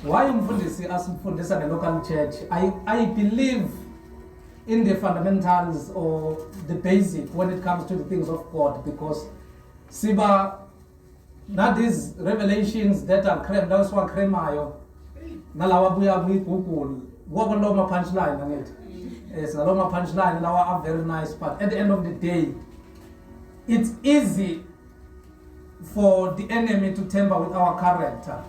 Why umfundisi asifundisa the local church? I believe in the fundamentals or the basic when it comes to the things of God, because siba not these revelations that are creme, that's what cremayo nalawa buya Google what loma punchline on it. Yes, a loma punchline and are very nice, but at the end of the day it's easy for the enemy to tamper with our character,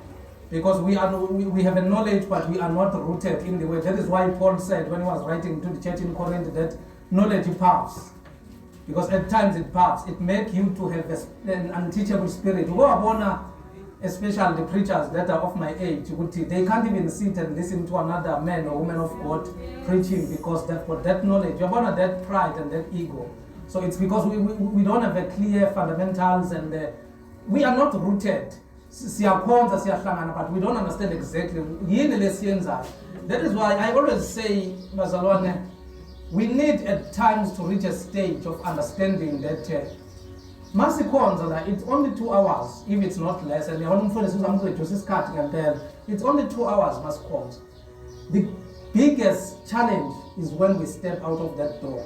because we have a knowledge, but we are not rooted in the way. That is why Paul said when he was writing to the church in Corinth that knowledge puffs, because at times it puffs. It makes you to have an unteachable spirit. Especially the preachers that are of my age, they can't even sit and listen to another man or woman of God preaching, because they've got that knowledge. You're born with that pride and that ego. So it's because we don't have a clear fundamentals, and we are not rooted. But we don't understand exactly. That is why I always say, Bazalwane, we need at times to reach a stage of understanding that it's only 2 hours, if it's not less, and it's only 2 hours, Mascons. The biggest challenge is when we step out of that door.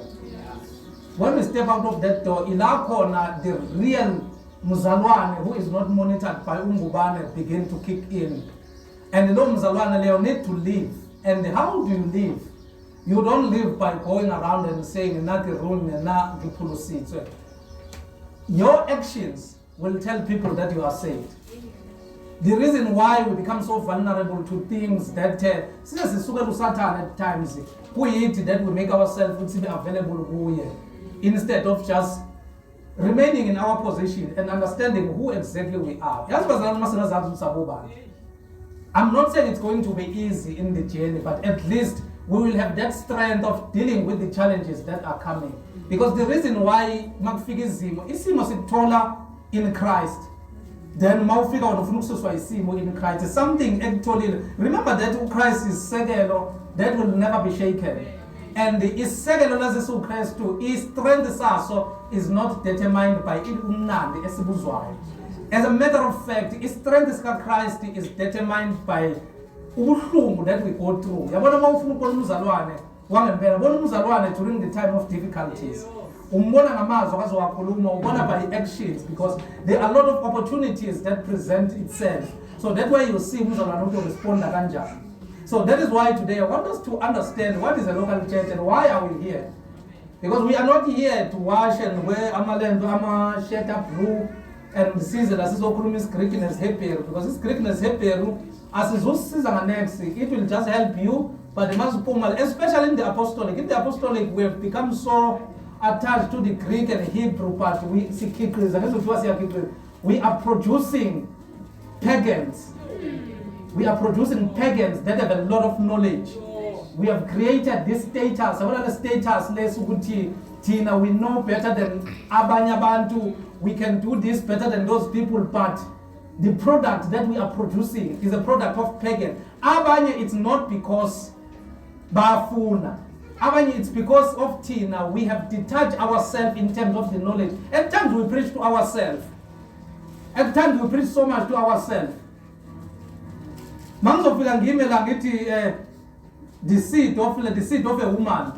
When we step out of that door, the real Muzalwane, who is not monitored by Ngubane, begin to kick in. And Muzalwane, they need to live. And how do you live? You don't live by going around and saying, your actions will tell people that you are saved. The reason why we become so vulnerable to things that at times, that we make ourselves available instead of just remaining in our position and understanding who exactly we are. I'm not saying it's going to be easy in the journey, but at least we will have that strength of dealing with the challenges that are coming. Because the reason why Magfigizimo is taller in Christ, then Maufiga in Christ is something actually. Remember that Christ is segelo, that will never be shaken. And the segelo as Christ too, his strength is not determined by Unandi Esibuzwai. As a matter of fact, his strength of Christ is determined by ubuhlungu that we go through. During the time of difficulties. By actions, because there are a lot of opportunities that present itself. So that's why you see Muzalwane to respond. So that is why today I want us to understand what is a local church and why are we here. Because we are not here to wash and wear amaland, shirt up blue and season as is Greekness happier, because this Greekness happier as is next, it will just help you. But the especially in the apostolic. In the apostolic, we have become so attached to the Greek and Hebrew part. We are producing pagans. We are producing pagans that have a lot of knowledge. We have created this status. We know better than Abanya Bantu. We can do this better than those people, but the product that we are producing is a product of pagan. Abanya, it's not because Bafuna. It's because of Tina. We have detached ourselves in terms of the knowledge. At times we preach to ourselves. At times we preach so much to ourselves. The seed of a woman.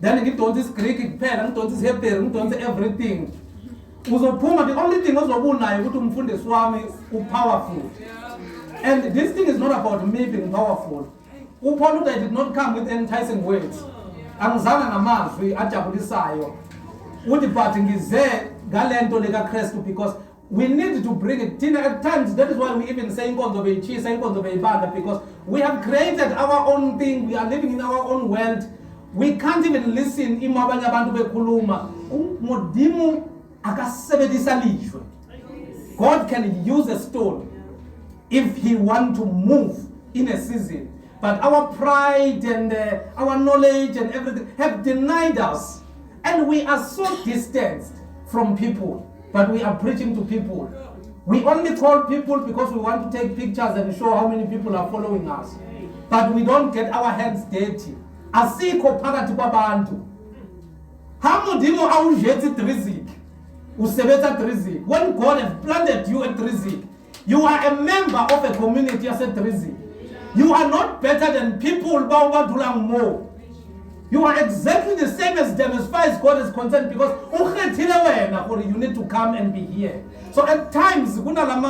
Then you don't this Greek pen, don't this Hebrew, don't everything. The only thing was powerful. And this thing is not about me being powerful. I did not come with enticing words. Because we need to bring it at times. That is why we even say because we have created our own thing. We are living in our own world. We can't even listen. God can use a stone if he wants to move in a season. But our pride and our knowledge and everything have denied us. And we are so distanced from people. But we are preaching to people. We only call people because we want to take pictures and show how many people are following us. But we don't get our hands dirty. Asikho phakathi kwabantu. Hamudimo awujethi Drizik. Usebeta Drizik. When God has planted you at Drizik, You are a member of a community as a Trizi. You are not better than people more. You are exactly the same as them as far as God is concerned, because you need to come and be here. So at times, hill that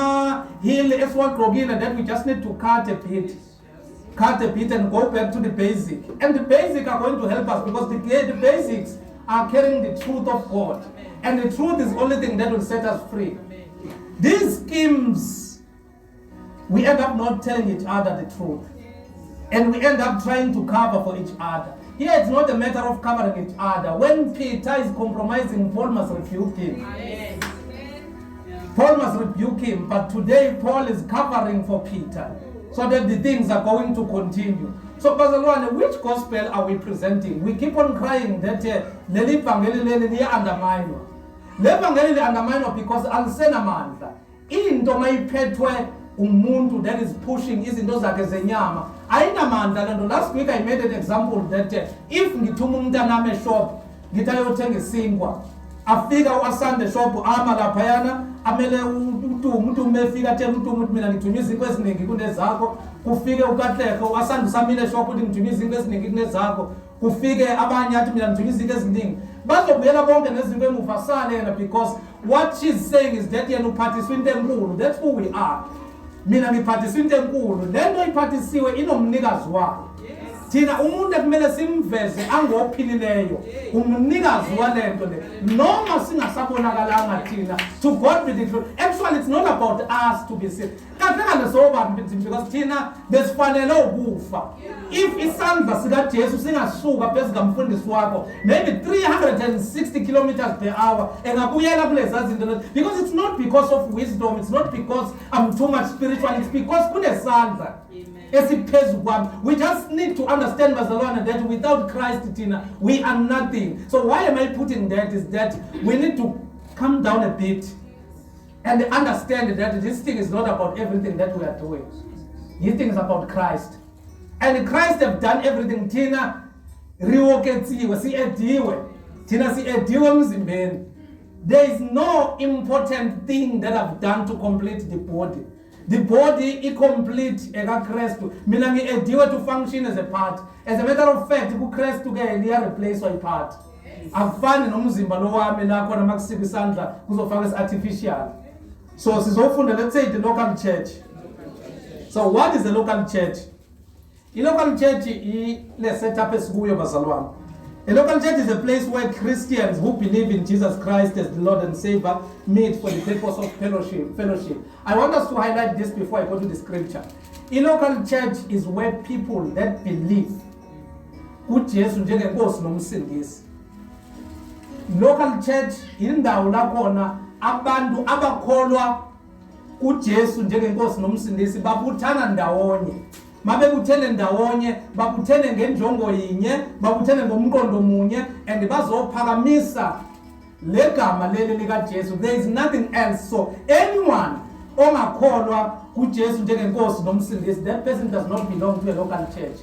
we just need to cut a bit and go back to the basic. And the basic are going to help us, because the basics are carrying the truth of God. And the truth is the only thing that will set us free. These schemes, we end up not telling each other the truth. And we end up trying to cover for each other. Here it's not a matter of covering each other. When Peter is compromising, Paul must rebuke him. Paul must rebuke him. But today Paul is covering for Peter, so that the things are going to continue. So, Bazalwane, which gospel are we presenting? We keep on crying that Leli Pangeli undermine. Levangeli undermine because Alsena Manta. Into my petwe umuntu that is pushing izinto zakhe zenyama. Ayinamandla lento. Last week I made an example that if ngithuma umntanami eshop ngitayothenga isinkwa, afika uasande shop ama laphayana amele umuntu umefika tshela umuntu mina ngithunywa izinto eziningi kunezakho, kufike ukahlekho uasande usamile shop uthi ngithunywa izinto eziningi kunezakho, kufike abanye athi mina ngithunywa izinto eziningi, bazobuyela bonke nezinto emuva sale yena, because what she's saying is that yena uphathiswa into enkulu. That's who we are. Mina ngiphathiswa into enkulu, lento iphathisiwe inomnikazi wayo. Thina umuntu ekumele simveze angophilileyo umnikazi walento le, noma singasabonakalanga thina. To God be the glory. Actually it's not about us to be saved, because thina besifanele ukufa. If isandla sika Jesu singasuka phezu kamfundisi wakho maybe 360 kilometers per hour engabuyela kulezi zinto, because it's not because of wisdom, it's not because I'm too much spiritual, it's because kunesandla. We just need to understand, Bazalwane, that without Christ, Tina, we are nothing. So why am I putting that? Is that we need to come down a bit and understand that this thing is not about everything that we are doing. This thing is about Christ. And Christ have done everything. Tina, there is no important thing that I've done to complete the body. The body is complete eka Kristu. Mina ngi-ediwe to function as a part. As a matter of fact, kuKristu ke liyareplace a part. Afani nomzimba lo wami la khona makusika isandla kuzofaka is-artificial. So sizofunda, let's say, the local church. So what is the local church? The local church is le setup esikuyo bazalwane. A local church is a place where Christians who believe in Jesus Christ as the Lord and Savior meet for the purpose of fellowship. I want us to highlight this before I go to the scripture. A local church is where people that believe uJesu njengenkosi nomsindisi. Local church indawo la khona abantu abakholwa uJesu njengenkosi nomsindisi babuthana ndawonye. Mabebuthene ndawonye, babuthene ngenjongo yinye, babuthene ngomqondo munye, and bazophakamisa legama leli lika Jesu. There is nothing else. So anyone ongakholwa kuJesu njengenkosi nomsindisi, that person does not belong to a local church.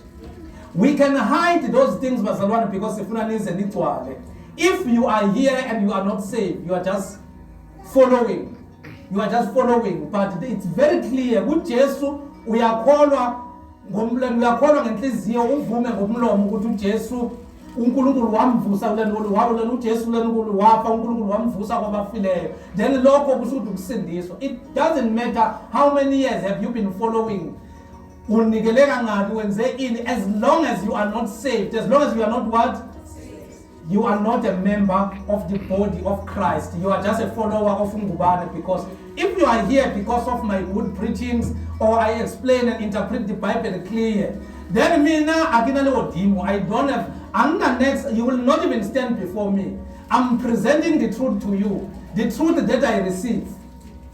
We can hide those things, bazalwane, because sifuna nize nigcwale. If you are here and you are not saved, you are just following. You are just following. But it's very clear kuJesu uyakholwa uyakholwa ngenhliziyo, uvume ngomlomo ukuthi uJesu uNkulunkulu wamvusa uJesu uNkulunkulu wafa, uNkulunkulu wamvusa kwabafileyo. Then lokho kusho ukuthi ukusindiswa. It doesn't matter how many years have you been following. Unikeleka ngapi wenze ini, as long as you are not saved, as long as you are not what? You are not a member of the body of Christ. You are just a follower of Ngubane. Because if you are here because of my good preachings, or I explain and interpret the Bible clear, then I don't have, next, you will not even stand before me. I'm presenting the truth to you, the truth that I receive.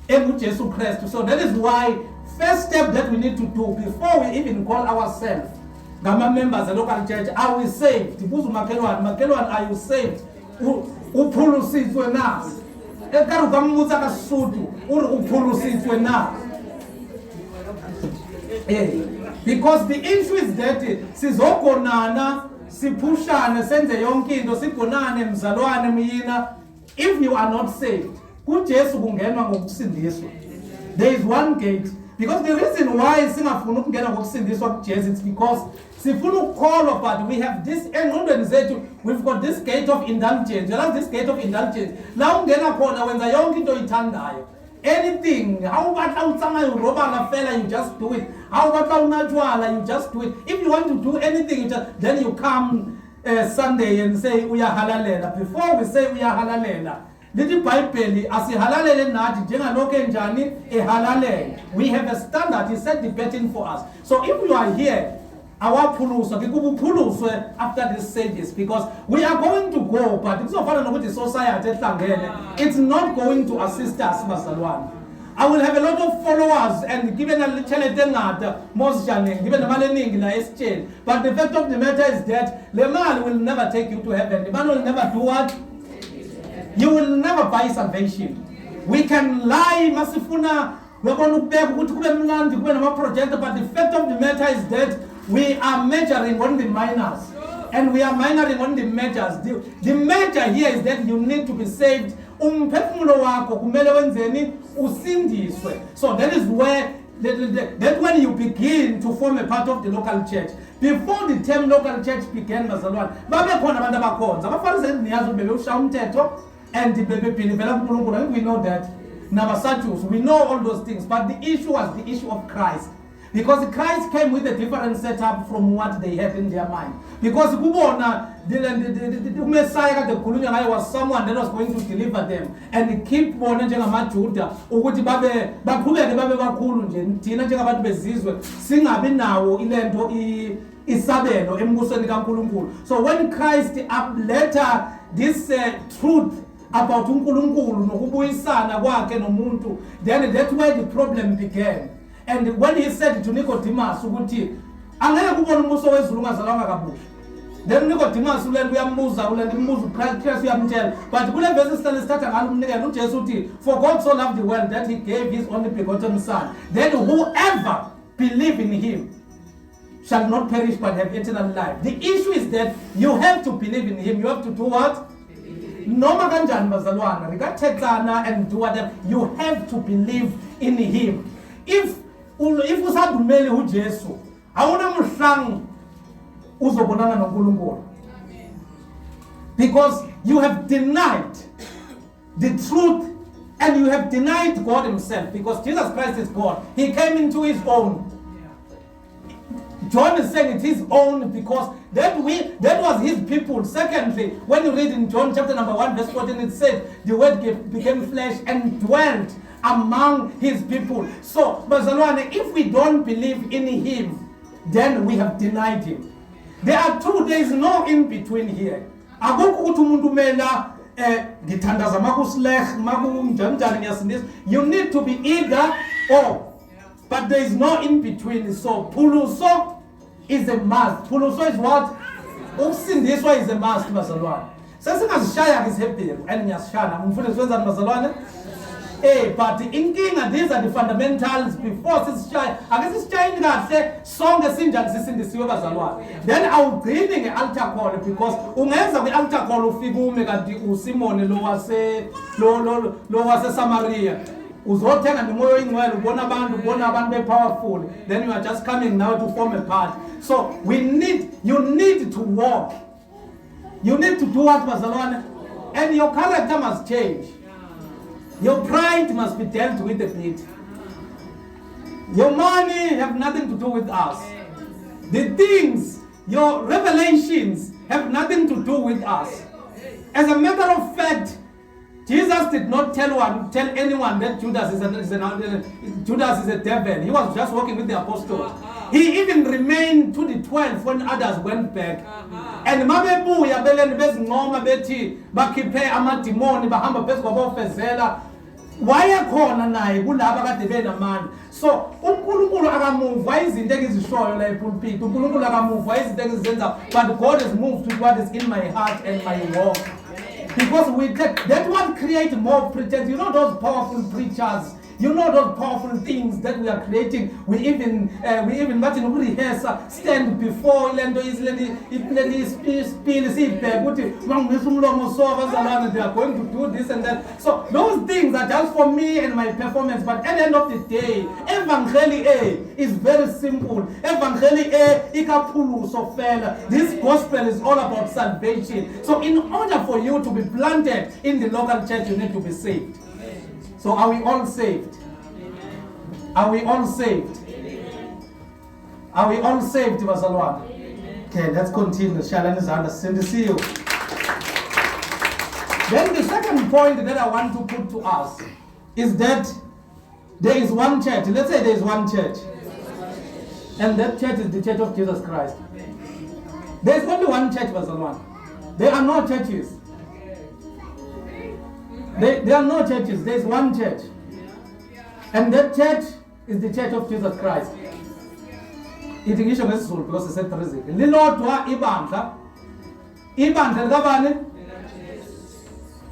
So that is why first step that we need to do before we even call ourselves members of the local church, are we saved? Makelwan, are you saved? Uphulusizwe na. Ekaru kamuza kasutu, uphulusizwe na. Because the issue is that sizokonana, sipushane, senze yonke into, sikonane mzalwane miyina. If you are not saved, kuJesu kungenwa ngokusindiswa. There is one gate. Because the reason why singafuna ukungena ngokusindiswa kuJesu, it's because sifuna ukukholwa, but we have this engqondweni zethu, we've got this gate of indulgence. You know this gate of indulgence. La ungena khona wenza yonke into oyithandayo. Anything, how about you just do it. How about you just do it. If you want to do anything, then you come Sunday and say uyahalalela. Before we say uyahalalela, lithi Bible asihalalele nathi njengalokho enjani ehalalele. We have a standard. He set the pattern for us. So if you are here, our puluso after this service, because we are going to go, but it's not with the society. It's not going to assist us, Masalwan. I will have a lot of followers and given a little most given a malening in exchange. But the fact of the matter is that the man will never take you to heaven. The man will never do what? You will never buy salvation. We can lie, Masifuna, we're going to beg, project, but the fact of the matter is that we are measuring on the minors. And we are minoring on the measures. The measure here is that you need to be saved. So that is where that when you begin to form a part of the local church. Before the term local church began, and we know that. We know all those things, but the issue was the issue of Christ. Because Christ came with a different setup from what they had in their mind. Because the Messiah was someone that was going to deliver them. And he keep on Judah. So when Christ later this truth about then that's where the problem began. And when he said to Nicodemus, then Nicodemus will but for God so loved the world that he gave his only begotten Son, then whoever believe in him shall not perish but have eternal life. The issue is that you have to believe in him. You have to do what? Noma kanjani bazalwana, rikathethana and do whatever. You have to believe in him. If usadumele uJesu, awuna mhlang uzobonana noNkulunkulu. Because you have denied the truth and you have denied God himself, because Jesus Christ is God. He came into his own. John is saying it's his own because that was his people. Secondly, when you read in John chapter number 1 verse 14, it said the word became flesh and dwelt among his people. So, Bazalwane, if we don't believe in him, then we have denied him. There are two, there is no in between here. You need to be either or, but there is no in between. So puluso is a must. Puluso is what? This one is a must, Bazalwane. Sasingazishaya ngisebhelu and ngiyashana umfundisi wenzani bazalwane. But inkinga, these are the fundamentals before sisishaya. Ake sisishayini kahle sonke sinjani sisindisiwe bazalwane. Then awugcini nge-altar call, because ungenza kwi-altar call ufike ume kanti uSimone lo wase Samaria. Uzothenga nemoya oyingcwele ubona abantu be-powerful. Then you are just coming now to form a part. So you need to walk. You need to do what, Bazalwane? And your character must change. Your pride must be dealt with a bit. Your money have nothing to do with us. The things, your revelations have nothing to do with us. As a matter of fact, Jesus did not tell anyone that Judas is a devil. He was just working with the apostles. He even remained to the 12 when others went back. And mabebuya beleni bezinqoma bethi bakhiphe amadimoni bahamba phezu kwabofezela. Wayekhona naye kulabo kade benamandla. So uNkulunkulu akamuva izinto engizishoyo la epulpit. uNkulunkulu akamuva izinto engizenza, but God has moved to what is in my heart and my walk. Because that one create more preachers. You know those powerful preachers. You know those powerful things that we are creating. We even imagine we rehearse, stand before they are going to do this and that. So those things are just for me and my performance. But at the end of the day, Evangeli is very simple. Evangeli this gospel is all about salvation. So in order for you to be planted in the local church, you need to be saved. So are we all saved? Are we all saved? Are we all saved, Bazalwan? Okay, let's continue. Shalom and see you. Then the second point that I want to put to us is that there is one church. Let's say there is one church. And that church is the Church of Jesus Christ. There is only one church, Bazalwan. There are no churches. There are no churches. There is one church. And that church is the Church of Jesus Christ. It is because it's said Lilodwa ibandla. Ibandla likabani?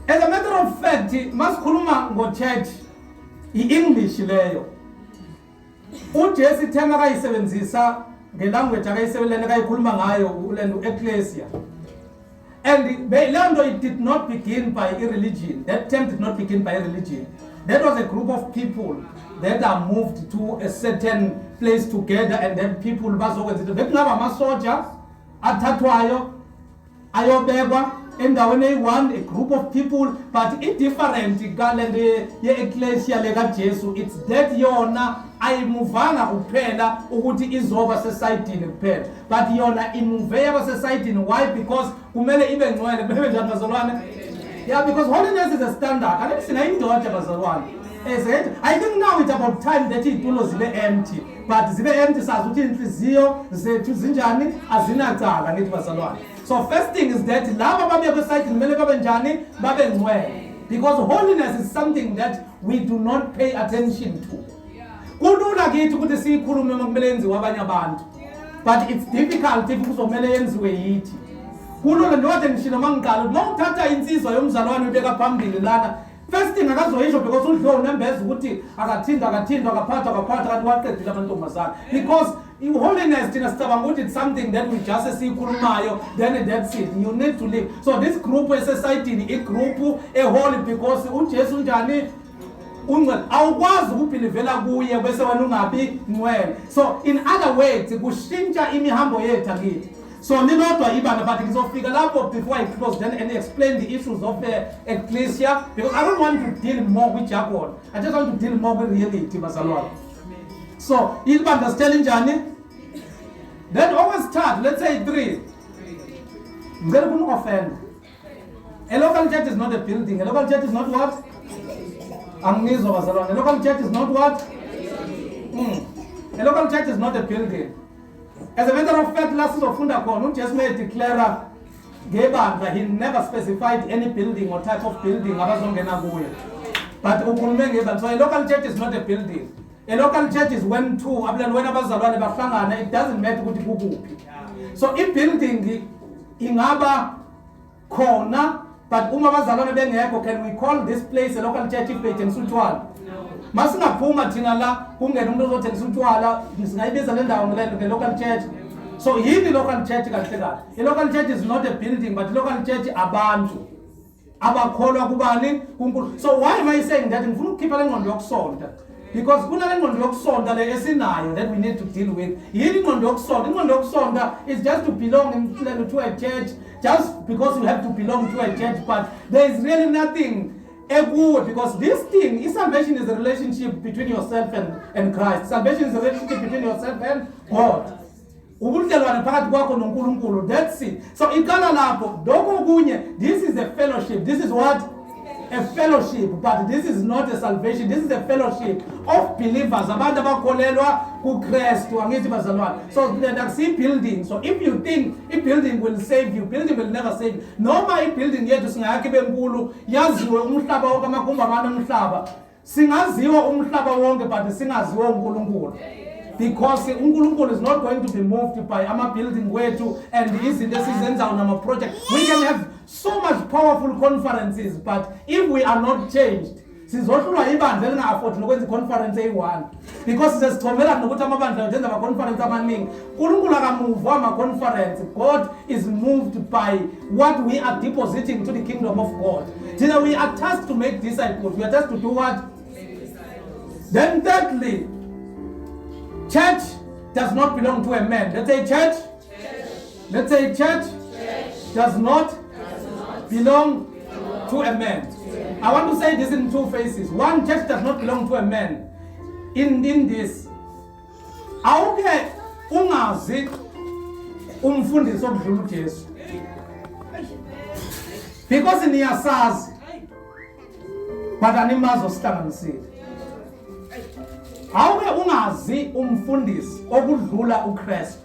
As a matter of fact, masikhuluma ngo-church, i-English leyo. uJesu thema akayisebenzisa ngelanguage akayisebenzisa akayikhuluma ngayo ulendo ecclesia. And Lando, it did not begin by a religion. That term did not begin by a religion. That was a group of people that are moved to a certain place together, and then people bazokwenza. Bekungaba amasoja athathwayo ayobekwa endaweni eyi-one, a group of people, but it different kalendo ye-ecclesia lekaJesu. It's that yona ayimuvanga kuphela ukuthi izoba sesayidini kuphela, but yona imuve yaba sesayidini. Why? Because kumele ibe ngcwele. Bebe njani bazalwane? Yeah, because holiness is a standard. Ake sinayindoda bazalwane. I think now it's about time that iy'tulo zibe empty, but zibe empty sazi ukuthi inhliziyo zethu zinjani, azinacala ngithi bazalwane. So first thing is that laba babe besayidini kumele babe njani, babe ngcwele, because holiness is something that we do not pay attention to. Kulula kithi ukuthi siyikhulume kumele yenziwe abanye abantu, but it's difficult if kuzomele yenziwe yithi. Kulula ndoda ngishilo mangiqala uma uthatha insizwa yomzalwane ubeka phambili lana, first thing akazoyisho because udlo unembeza ukuthi akathindwa akaphathwa kanti waqedile amantombazana, because holiness thina sicabanga ukuthi it's something that we just siyikhulumayo then that's it. You need to live. So this group esesayidini igroup eholy because uJesu njani ungcwele, awukwazi ukubhilivela kuye bese wena ungabi ngcwele. So in other words kushintsha imihambo yethu akithi. So lilodwa ibandla, but ngizofika lapho before I close then and explain the issues of the ecclesia, because I don't want to deal more with jargon. I just want to deal more with reality, bazalwane. So ibandla telling njani? Then always start, let's say 3. Ngicela kuni-offend. A local church is not a building. A local church is not what? Angizwa bazalwane. A local church is not what? A local church is not a building. As a matter of fact, last sifunda khona uJesu declare ngebandla, he never specified any building or type of building abazongena kuyo. But ukhulume ngebandla. So a local church is not a building. A local church is when two abazalwane bahlangana, it doesn't matter ukuthi kukuphi. So I building ingaba khona, but uma abazalwane bengekho, can we call this place a local church if bethengisa utshwala? Masingaphuma thina la kungena umuntu ozothengisa utshwala, singayibiza le ndawo nge local church. So yini local church kahle kahle? A local church is not a building, but local church abantu abakholwa kubani kuNkulunkulu. So why am I saying that? Ngifuna ukukhipha le ngqondo yokusonta, because kunale ngqondo yokusonta le esinayo that we need to deal with. Yini ingqondo yokusonta? Ingqondo yokusonta is just to belong to a church, just because you have to belong to a church, but there is really nothing good, because this thing, salvation is a relationship between yourself and Christ. Salvation is a relationship between yourself and God. That's it. So this is a fellowship. This is what? A fellowship, but this is not a salvation. This is a fellowship of believers. So that's building. So if you think a building will save you, building will never save you. No, my building yet to yaziwe umhlaba wonke amakhumba amane umhlaba. Singaziwa umhlaba wonke, but singaziwa uNkulunkulu. Because uNkulunkulu is not going to be moved by our building wethu and izinto esizenza on project. We can have so much powerful conferences, but if we are not changed, sizohlulwa ibandla elinga-afford nokwenza iconference eyi-1 because sesithomela nokuthi amabandla ayenza ama-conference amaningi. uNkulunkulu akamuva ama-conference. God is moved by what we are depositing to the kingdom of God. Thina we are tasked to make disciples. We are tasked to do what? Then thirdly, church does not belong to a man. Let's say church. Let's say church does not belong to a man. I want to say this in two phases. One, church does not belong to a man. In this, awuke ungazi umfundisi okudlula uJesu. Because niyasazi but animazi osihlanganisile. Awuke ungazi umfundisi okudlula uKristu.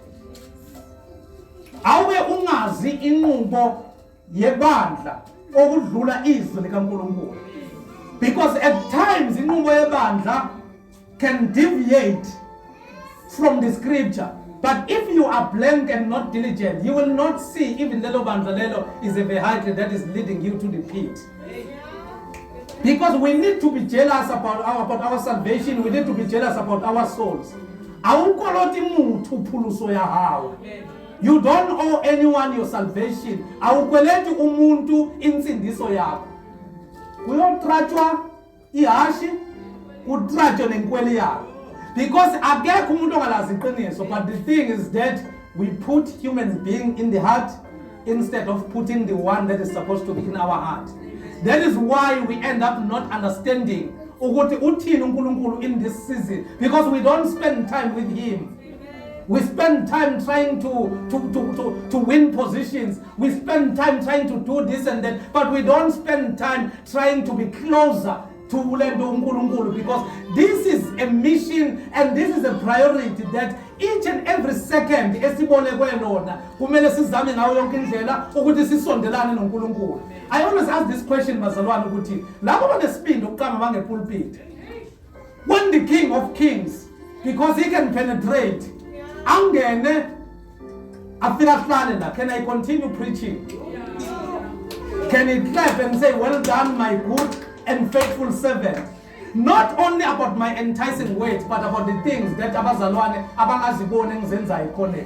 Awuke ungazi inqubo yebandla okudlula izwi likaNkulunkulu. Because at times inqubo yebandla can deviate from the scripture. But if you are blank and not diligent, you will not see even lelo bandla lelo is a vehicle that is leading you to the pit. Because we need to be jealous about our salvation. We need to be jealous about our souls. Awukoloti muthu phuluso yahawe. You don't owe anyone your salvation. Awukweleti umuntu insindiso yakho. Uyotratshwa ihashi, utratshwe nenkweli yakho. Because akekho umuntu ongalazi iqiniso. But the thing is that we put human being in the heart instead of putting the one that is supposed to be in our heart. That is why we end up not understanding ukuthi uthini uNkulunkulu in this season, because we don't spend time with him. We spend time trying to win positions. We spend time trying to do this and that, but we don't spend time trying to be closer to uNkulunkulu, because this is a mission and this is a priority that each and every second esibolekwe lona kumele sizame ngayo yonke indlela ukuthi sisondelane noNkulunkulu. I always ask this question bazalwane ukuthi labo banesibindi ukuqama bangepulpit, when the King of Kings, because he can penetrate, angene afika hlale la, can I continue preaching? Can he clap and say, well done my good and faithful servant? Not only about my enticing words, but about the things that abazalwane abangazibone ngizenzayo khona.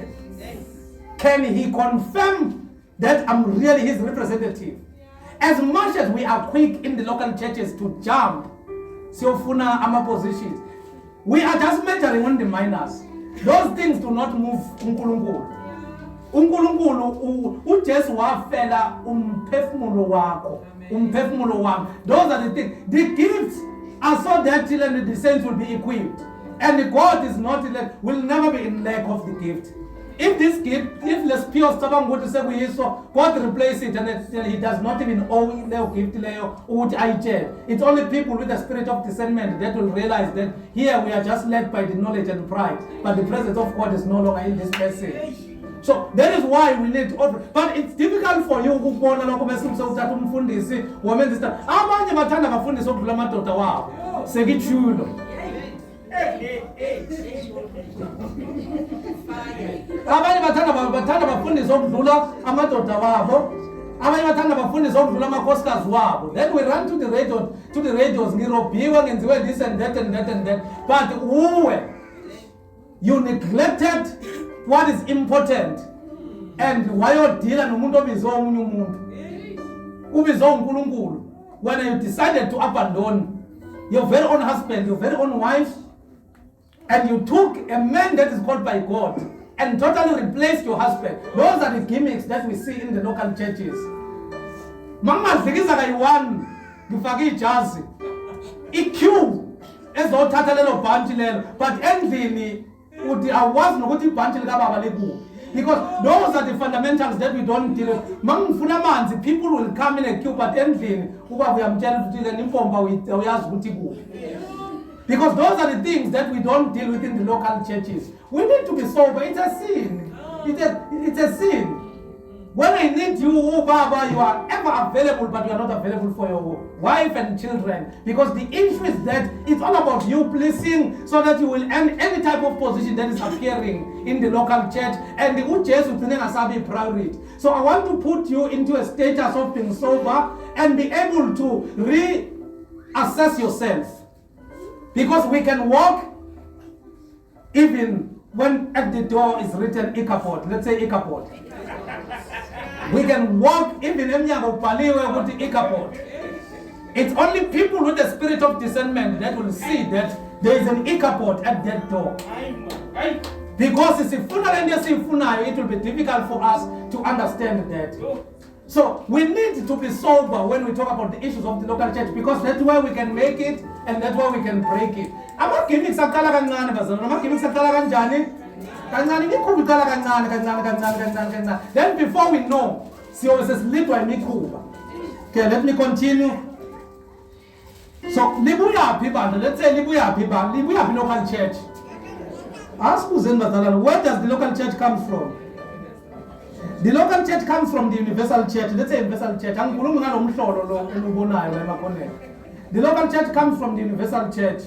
Can he confirm that I'm really his representative? As much as we are quick in the local churches to jump, siyofuna ama positions, we are just measuring on the minors. Those things do not move uNkulunkulu. uNkulunkulu uJesu wafela umphefumulo wakho, umphefumulo wami. Those are the things. The gifts are so that the saints will be equipped. And God is not will never be in lack of the gift. If this gift, if let's pure stubborn go to say we so, God replace it, and he does not even owe the gift which I share. It's only people with the spirit of discernment that will realize that here we are just led by the knowledge and pride, but the presence of God is no longer in this person. So that is why we need to offer. But it's difficult for you ukubona lokho bese uthatha umfundisi womenza isitha. Abanye bathanda abafundisi okudlula amadoda wabo. Sekithulo. Abanye bathanda abafundisi okudlula amadoda wabo. Abanye bathanda abafundisi okudlula amakhosikazi wabo. Then we run to the radios ngirobhiwe ngenziwe this and that and that and that. But you neglected what is important, and why you deal nomuntu obizwe omunye umuntu ubizwe uNkulunkulu, when you decided to abandon your very own husband, your very own wife, and you took a man that is called by God and totally replaced your husband. Those are the gimmicks that we see in the local churches. Mama zikiza kayi-1 ngifake ijazi iqueue ezothatha lelo bhanti lelo, but endlini uthi awazi nokuthi ibhanti likababa liku, because those are the fundamentals that we don't deal with. Mangifuna amanzi, people will come in a queue, but endlini ubaba uyamtshela ukuthi le impompa uyazi ukuthi kuphi. Because those are the things that we don't deal with in the local churches. We need to be sober. It's a sin. It's a sin. When I need you, Baba, you are ever available, but you are not available for your wife and children. Because the issue is that it's all about you pleasing, so that you will earn any type of position that is appearing in the local church. And the UJS will be priority. So I want to put you into a status of being sober and be able to assess yourself. Because we can walk even when at the door is written Ikapot. Let's say Ikapot. We can walk even emnyango kubhaliwe ukuthi Ikapot. It's only people with the spirit of discernment that will see that there is an Ikapot at that door. Because it will be difficult for us to understand that. So we need to be sober when we talk about the issues of the local church, because that's where we can make it and that's where we can break it. I'm not giving sakala kancane bazalwane. I'm not giving sakala kanjani. Kancane mikhuba iqala kancane. Then before we know, siyobe sesilidwa imikhuba. Okay, let me continue. So libuyaphi bandla? Let's say libuyaphi local church. Ask uzeni bazalwane, where does the local church come from? The local church comes from the universal church. Let's say universal church. The local church comes from the universal church.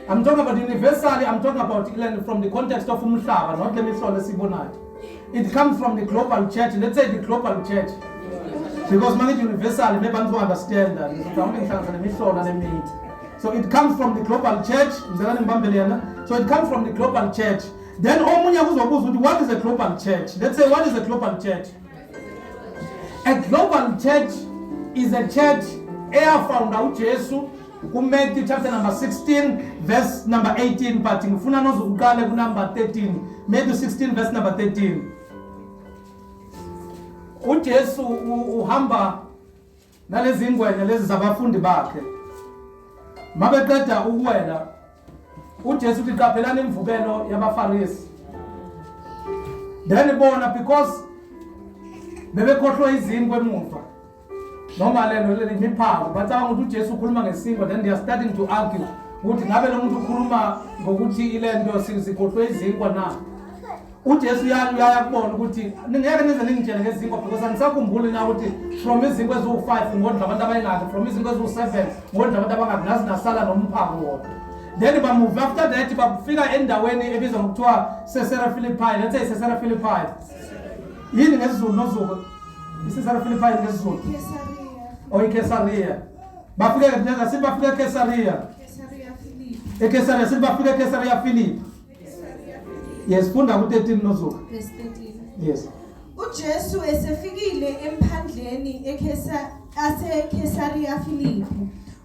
I'm talking about universally, I'm talking about from the context of umhlaba, not let me show the. It comes from the global church. Let's say the global church. Because manage universally, maybe I don't understand that. So it comes from the global church. So it comes from the global church. Then what is a global church? Let's say, what is a global church? A global church is a church found out Jesus, who made the chapter number 16 verse number 18, but in number 13, Matthew 16 verse number 13. uJesu uhamba nalezi ingwenya lezi zabafundi bakhe. Mabeqeda ukuwela uJesu uthi qaphelani imvubelo yabaFarisi. Then bona because bebekhohlwa izingwe emuva. Noma lelo lemiphako batanga ukuthi uJesu ukhuluma ngesingwe, then they are starting to argue ukuthi ngabe lo muntu ukhuluma ngokuthi ilento sikhohlwe izingwe na. uJesu uyakubona ukuthi ngeke nize ningitshele ngezingwe because angisakhumbuli na ukuthi from izingwe ezu5 ngodla abantu abayingakho, from izingwe ezu7 ngodla abantu abanganazi nasala nomphako wona. Then bamove after that bafika endaweni ebizwa ngokuthiwa Caesarea Philippi. Let's say Caesarea Philippi. Yini ngesizulu nozuko? Caesarea Philippi ngesizulu. Caesarea. Bafika ngenza sibafika Caesarea. Caesarea sibafika Caesarea Philippi. Yes, funda ku13 nozuko. Verse 13. Yes. uJesu esefikile emphandleni Caesarea Philippi.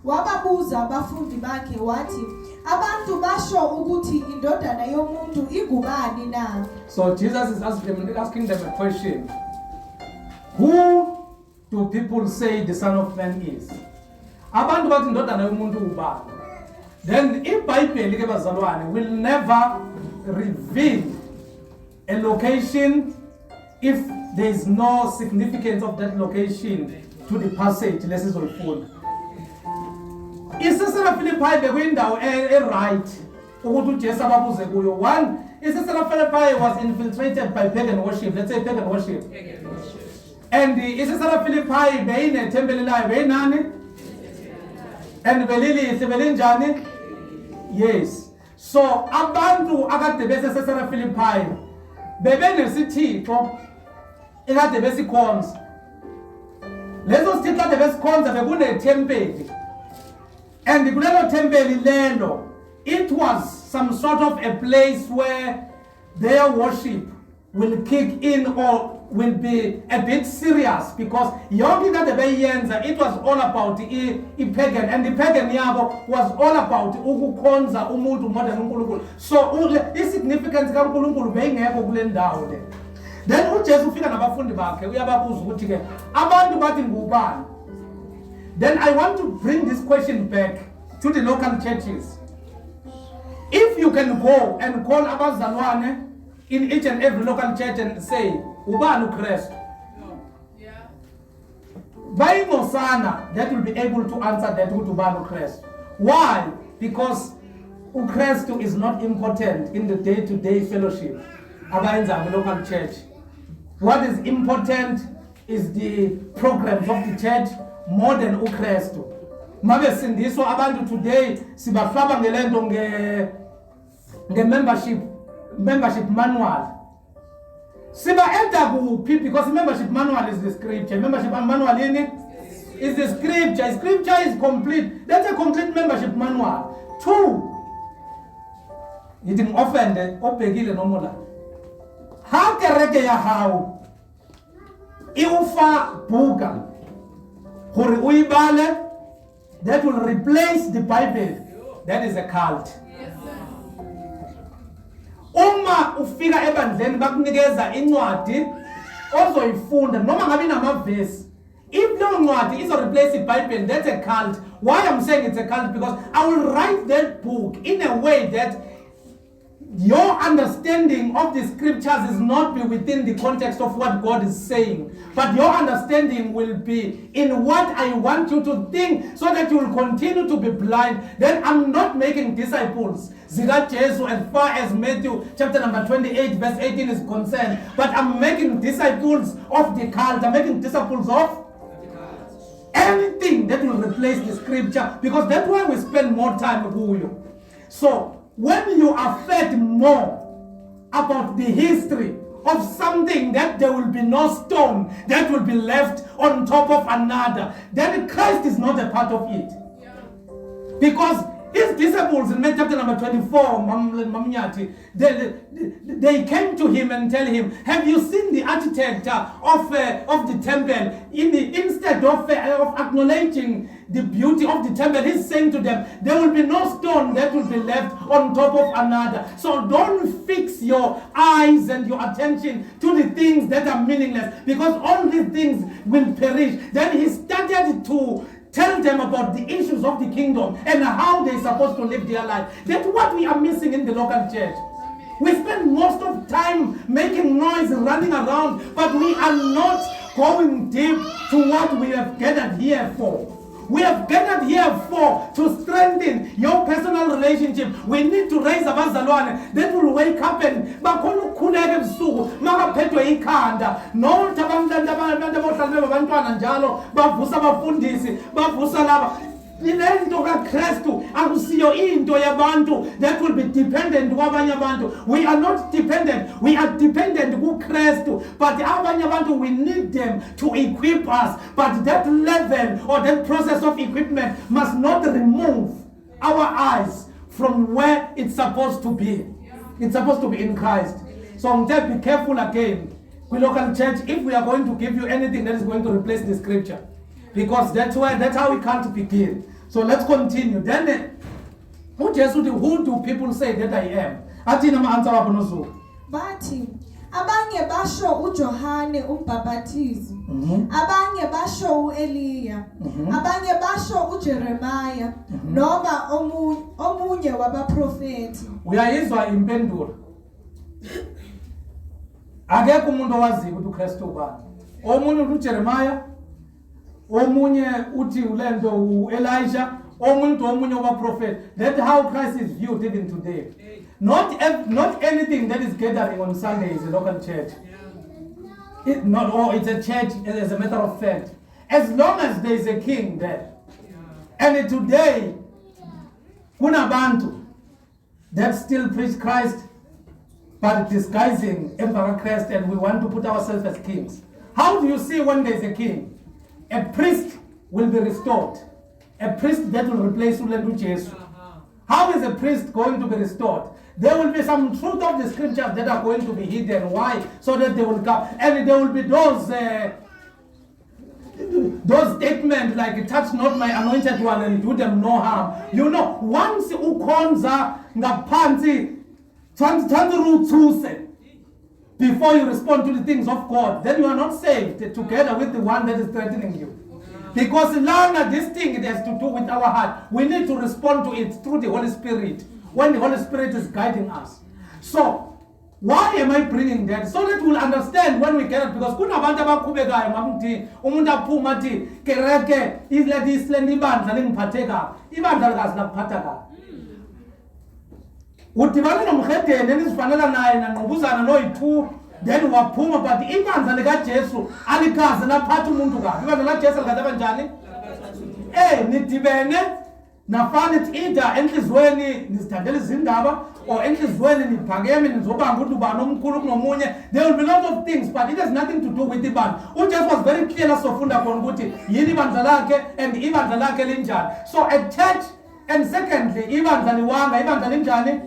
Wababuza abafundi bakhe wathi, abantu basho ukuthi indodana yomuntu ingubani na? So Jesus is asking them a question. Who do people say the Son of Man is? Abantu bathi indodana yomuntu ubani? Then iBhayibheli ke bazalwane will never reveal a location if there is no significance of that location to the passage lesizoyifunda. Caesarea Philippi bekwindawo right ukuthi uJesu ababuze kuyo. One, Caesarea Philippi was infiltrated by pagan worship. Let's say pagan worship. And Caesarea Philippi beyine temple layo beyinani? And belili sebelinjani? Yes. So abantu akade bese Caesarea Philippi bebenesithixo ekade besikhonza. Lezo sithixo kade besikhonza bekune temple. And the Kulelo temple lelo, it was some sort of a place where their worship will kick in or will be a bit serious, because yonke that beyenza, it was all about I pagan, and the pagan yabo was all about ukukhonza umuntu more than uNkulunkulu. So isignificance kaNkulunkulu beyingekho kule ndawo le. Then uJesu ufika nabafundi bakhe uyababuza ukuthi ke abantu bathi ngubani? Then I want to bring this question back to the local churches. If you can go and call abazalwane in each and every local church and say, ubani uKristu? Bayingosana that will be able to answer that with ubani uKristu. Why? Because uKristu is not important in the day-to-day fellowship abayenza the local church. What is important is the programs of the church more than uKristu. Mabe sindiswa abantu today sibahlaba ngelento nge membership manual. Siba enter kuphi because membership manual is the scripture. Membership manual in it is the scripture. Scripture is complete. That's a complete membership manual. 2, it is offended, obegile no la. Ha kereke ya hao, iufa buka, hori uibale, that will replace the Bible. That is a cult. Uma ufika ebandleni bakunikeza incwadi ozoyifunda noma ngabe inamavesi. If no ncwadi is replace the Bible, that's a cult. Why I'm saying it's a cult? Because I will write that book in a way that your understanding of the scriptures is not be within the context of what God is saying, but your understanding will be in what I want you to think, so that you will continue to be blind. Then I'm not making disciples Zira Jesu as far as Matthew chapter number 28 verse 18 is concerned, but I'm making disciples of the cult. I'm making disciples of anything that will replace the scripture, because that's why we spend more time with you. So when you are fed more about the history of something, that there will be no stone that will be left on top of another, then Christ is not a part of it. Because his disciples in Matthew chapter number 24, they came to him and tell him, have you seen the architect of the temple? Instead of acknowledging the beauty of the temple, he's saying to them, there will be no stone that will be left on top of another. So don't fix your eyes and your attention to the things that are meaningless, because all these things will perish. Then he started to tell them about the issues of the kingdom and how they're supposed to live their life. That's what we are missing in the local church. We spend most of time making noise, running around, but we are not going deep to what we have gathered here for. We have gathered here for to strengthen your personal relationship. We need to raise abazalwane that will wake up and bakhona ukukhuleka ebusuku makaphethwe ikhanda nonke abantu abahlala bebantwana njalo bavusa abafundisi bavusa laba. Into kaKristu akusiyo into yabantu that will be dependent kwabanye abantu. We are not dependent. We are dependent kuKristu. But abanye abantu, we need them to equip us. But that level or that process of equipment must not remove our eyes from where it's supposed to be. It's supposed to be in Christ. So I'm telling you, be careful again. We local church, if we are going to give you anything that is going to replace the scripture, because that's how we can't begin. So let's continue. Then who do people say that I am? Bathi abanye basho uJohane umbhaphathizi, abanye basho uEliya, abanye basho uJeremiah, noma omunye wabaprofeti. Uyayizwa impendulo. Akekho umuntu owazi ukuthi uKristu ubani. Omunye uJeremiah, omunye uthi ulento uElijah, omunye wabaprofeti. That's how Christ is viewed even today. Not anything that is gathering on Sunday is a local church. It's a church as a matter of fact. As long as there is a king there. And today, kunabantu that still preach Christ, but disguising Emperor Christ, and we want to put ourselves as kings. How do you see when there is a king? A priest will be restored. A priest that will replace Ulendu Jesu. How is a priest going to be restored? There will be some truth of the scriptures that are going to be hidden. Why? So that they will come. And there will be those statements like, touch not my anointed one and do them no harm. You know, once ukonza ngaphansi before you respond to the things of God, then you are not saved together with the one that is threatening you. Because this thing, it has to do with our heart. We need to respond to it through the Holy Spirit, when the Holy Spirit is guiding us. So, why am I bringing that? So that we'll understand when we get it. Because kuna abantu abakhubekayo ngamuthi umuntu aphuma athi kereke isleti islendi ibandla lingiphatheka. Ibandla likazi lakuphatha ka. Udibana nomhedeni enizifanela naye nangqubuzana noyi2, then waphuma, but ibandla likaJesu alikazi laphatha umuntu ka. Ibandla likaJesu likazi kanjani? Nidibene Nafana it's either enhlizweni nizithandela izindaba or enhlizweni niphakeme nizobanga ukuthi ubani omkhulu kunomunye. There will be a lot of things, but it has nothing to do with ibandla. uJesu was very clear lasofunda khona ukuthi yini ibandla lakhe and ibandla lakhe linjani. So a church, and secondly ibandla liwanga, ibandla linjani?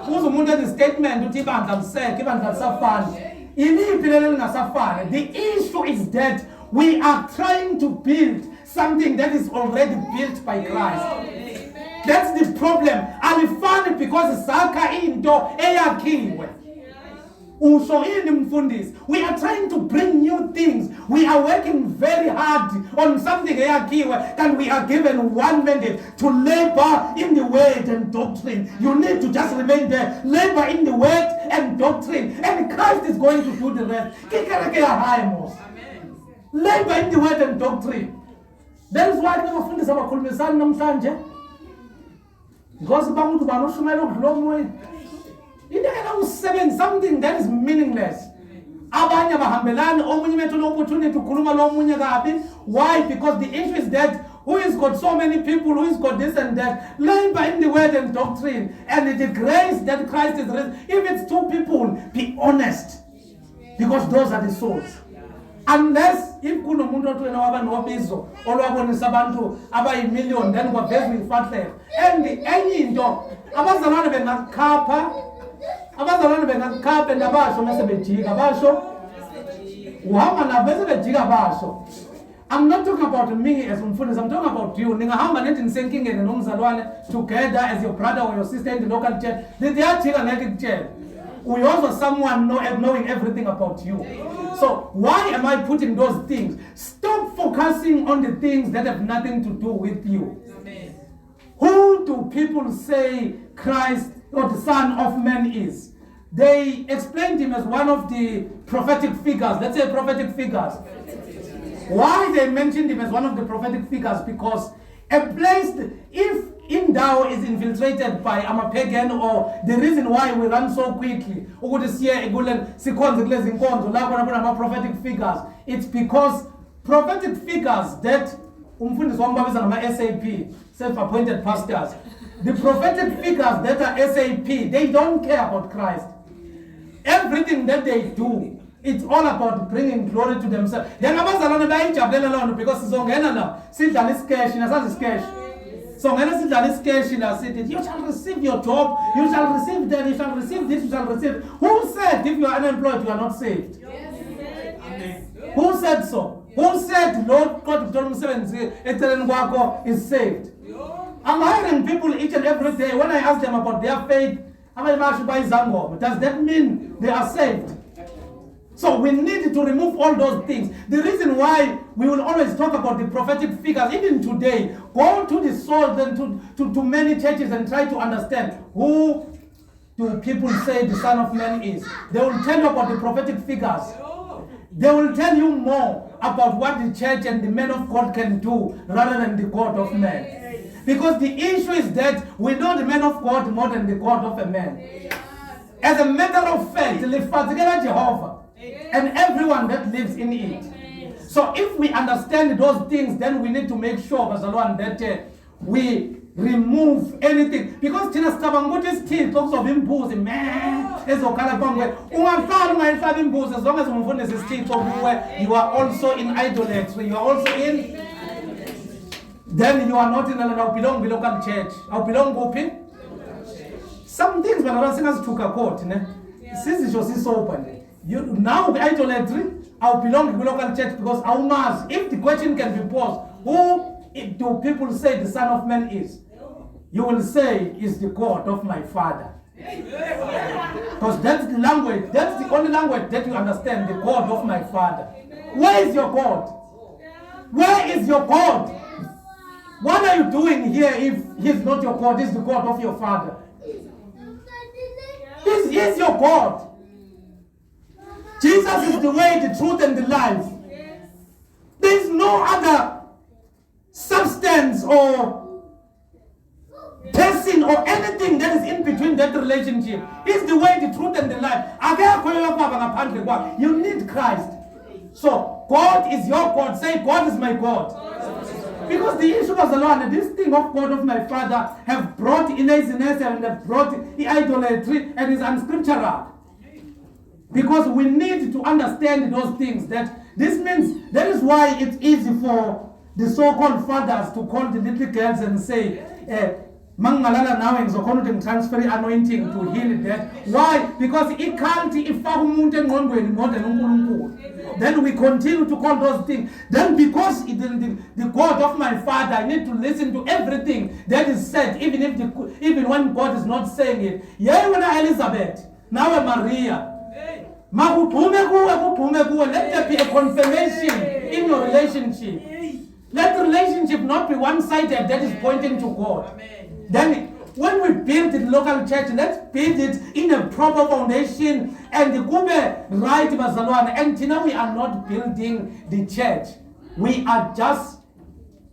Kuze umuntu enze statement uthi ibandla lisekho, ibandla lisafani. Iliphi lelo lingasafani? The issue is that we are trying to build something that is already built by Christ. That's the problem. Alifani because sakha into eyakhiwe. Usho ini mfundisi? We are trying to bring new things. We are working very hard on something eyakhiwe, and we are given one mandate to labor in the word and doctrine. You need to just remain there. Labor in the word and doctrine, and Christ is going to do the rest. Labor in the word and doctrine. That is why abafundisi abakhulumisana namhlanje because bantu banoshumela ukudlomwe into ekusebenza something that is meaningless. Abanye abahambelani omunye bethu opportunity ukukhuluma lo omunye kabi. Why? Because the issue is that who has got so many people, who has got this and that. Labor in the word and doctrine, and the grace that Christ is raised. If it's two people, be honest, because those are the souls. Unless if kunomuntu otwena waba nobizo olwabonisa abantu abayi-million then kwaveza ifahlelo and enye into abazalwane bengakhapha and abasho mase bejika basho uhamba nabo bese bejika basho. I'm not talking about me as umfundisi, I'm talking about you. Ningahamba nethi nisenkingeni nomzalwane together as your brother or your sister in the local church. Liyajika ngeke kutshela. We also someone knowing everything about you. So why am I putting those things? Stop focusing on the things that have nothing to do with you. Amen. Who do people say Christ or the Son of Man is? They explained him as one of the prophetic figures. Let's say prophetic figures. Why they mentioned him as one of the prophetic figures? Because a place, if Indawo is infiltrated by a pagan, or the reason why we run so quickly, prophetic figures, it's because prophetic figures that SAP, self-appointed pastors, the prophetic figures that are SAP, they don't care about Christ. Everything that they do, it's all about bringing glory to themselves. Then because so when I said, you shall receive your job, you shall receive that, you shall receive this, you shall receive. Who said if you are unemployed, you are not saved? Yes. Who said so? Who said Lord God is saved? I'm hiring people each and every day. When I ask them about their faith, does that mean they are saved? So we need to remove all those things. The reason why we will always talk about the prophetic figures, even today, go to the souls and to many churches and try to understand who do people say the Son of Man is. They will tell you about the prophetic figures. They will tell you more about what the church and the men of God can do rather than the God of man. Because the issue is that we know the man of God more than the God of a man. As a matter of fact, Jehovah and everyone that lives in it. So if we understand those things, then we need to make sure that we remove anything. Because Tina Stabangut is still talks of imbuzi, man, as as long as Mufun is still where you are also in idolatry, you are also in, then you are not in a belong the local church. I belong Gopi. Some things when I singers took a court, since it was so open. You now idolatry, I belong to the local church because our mass, if the question can be posed, who do people say the Son of Man is? You will say is the God of my Father. Because that's the language, that's the only language that you understand, the God of my Father. Where is your God? Where is your God? What are you doing here if he's not your God, he's the God of your Father? This is your God. Jesus is the way, the truth, and the life. There is no other substance or person or anything that is in between that relationship. It's the way, the truth, and the life. You need Christ. So God is your God. Say, God is my God. Because the issue was alone, this thing of God of my father have brought laziness and have brought idolatry and is unscriptural. Because we need to understand those things. That this means that is why it's easy for the so-called fathers to call the little girls and say, Mangalala now and transfer anointing to heal that. Why? Because it can't then we continue to call those things. Then because the God of my father, I need to listen to everything that is said, even when God is not saying it. Yeah, when Elizabeth, now Maria. Let there be a confirmation in your relationship. Let the relationship not be one-sided that is pointing to God. Then when we build the local church, let's build it in a proper foundation. And the Kube right Bazalwane. And now we are not building the church. We are just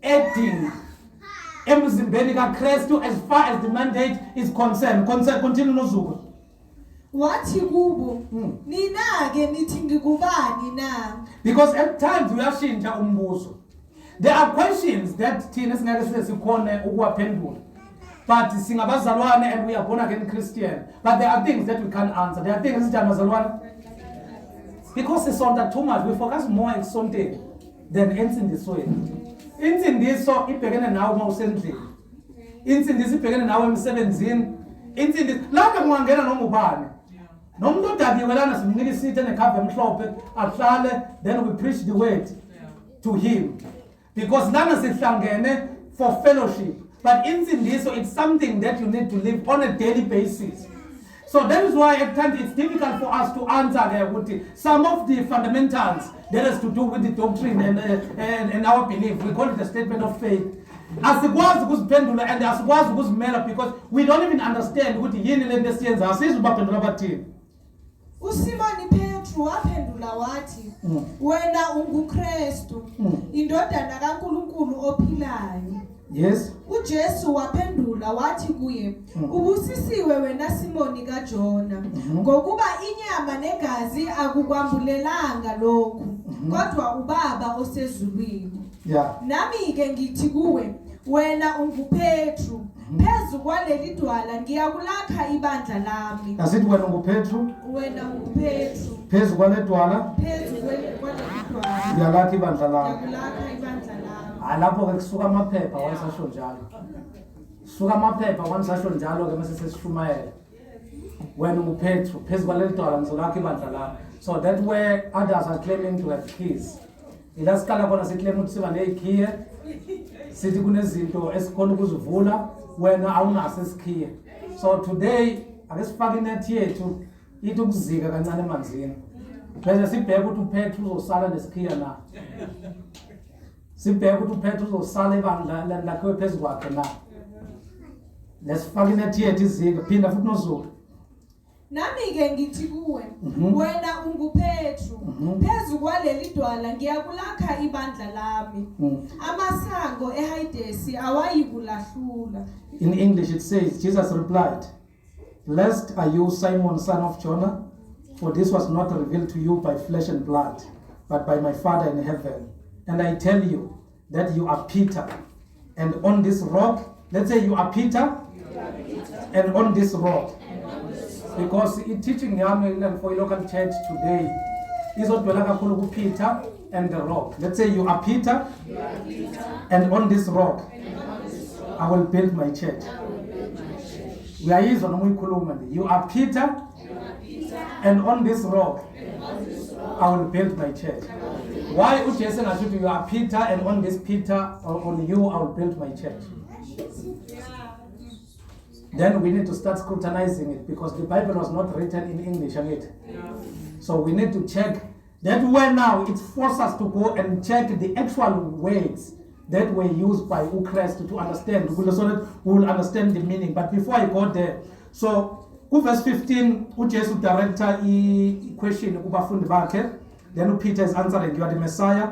adding emzimbeni Christ as far as the mandate is concerned. Continue nozuku. Wathi kubo nina ke nithi ngikubani na? Because at times we uyashintsha umbuzo. There are questions that thina singeke sikhone ukuwaphendula. But singabazalwane and we are born again Christian. But there are things that we can't answer. There are things that bazalwane. Because it's on that too much, we focus more on something than insindiso. Insindiso ibhekene nawe mawusendlini. Insindiso ibhekene nawe emsebenzini. Insindiso lapha kungangena noma ubani. Nomuntu odakiwe lana simnika isithe nekhava emhlophe ahlale, then we preach the word to him. Because lana sihlangene for fellowship. But insindiso, it's something that you need to live on a daily basis. So that is why at times it's difficult for us to answer some of the fundamentals that has to do with the doctrine and our belief. We call it a statement of faith. Asikwazi ukuziphendula and asikwazi ukuzimela because we don't even understand ukuthi yini le nto esiyenza asizubaphendula bathini. uSimoni Petru waphendula wathi wena unguKristu indodana kaNkulunkulu ophilayo. Yes. uJesu waphendula wathi kuye ubusisiwe wena Simoni kaJona ngokuba inyama negazi akukwambulelanga lokhu kodwa uBaba osezulwini. Yeah. Nami ke ngithi kuwe wena unguPetru phezu kwaleli dwala ngiyakulakha ibandla lami. Asithi wena unguPetru. Wena unguPetru Phezu kwale dwala. Phezu kwaleli dwala ngiyalakha ibandla lami. ngiyakulakha ibandla lami. Lapho ke kusuka amaphepha wayesasho njalo. Suka amaphepha wanisasho njalo ke mase sesishumayela. Wena unguPetru phezu kwaleli dwala ngizolakha ibandla lami. So that where others are claiming to have keys. Ilasikala khona siclaim ukuthi siba nezikhiye. Sithi kunezinto esikhona ukuzivula wena awunaso isikhiye. So today ake sifake inethi yethu ithi ukuzika kancane emanzini. Bese sibheke ukuthi uPetru uzosala nesikhiya na. Sibheke ukuthi uPetru uzosala ibandla lakhe phezu kwakhe na. Lesifake inethi yethu izika phinda futhi nozuku. Nami ke ngithi kuwe wena unguPetru phezu kwaleli dwala ngiyakulakha ibandla lami. Amasango eHadesi awayikulahlula. In English it says, Jesus replied, "Blessed are you, Simon, son of Jonah, for this was not revealed to you by flesh and blood, but by my Father in heaven. And I tell you that you are Peter, and on this rock," let's say you are Peter, and on this rock. Because in teaching yami for a local church today, is what we're Peter and the rock. Let's say you are Peter, and on this rock, I will build my church. We are you are Peter, and on this rock, I will build my church. Why would Jason ask you are Peter, and on this Peter, or on you, I will build my church? Then we need to start scrutinizing it because the Bible was not written in English on it. So we need to check that way now. It forces us to go and check the actual words that were used by Christ to understand, so that we will understand the meaning. But before I go there, so verse 15, uJesu director question kubafundi bakhe. Then Peter is answering, "You are the Messiah,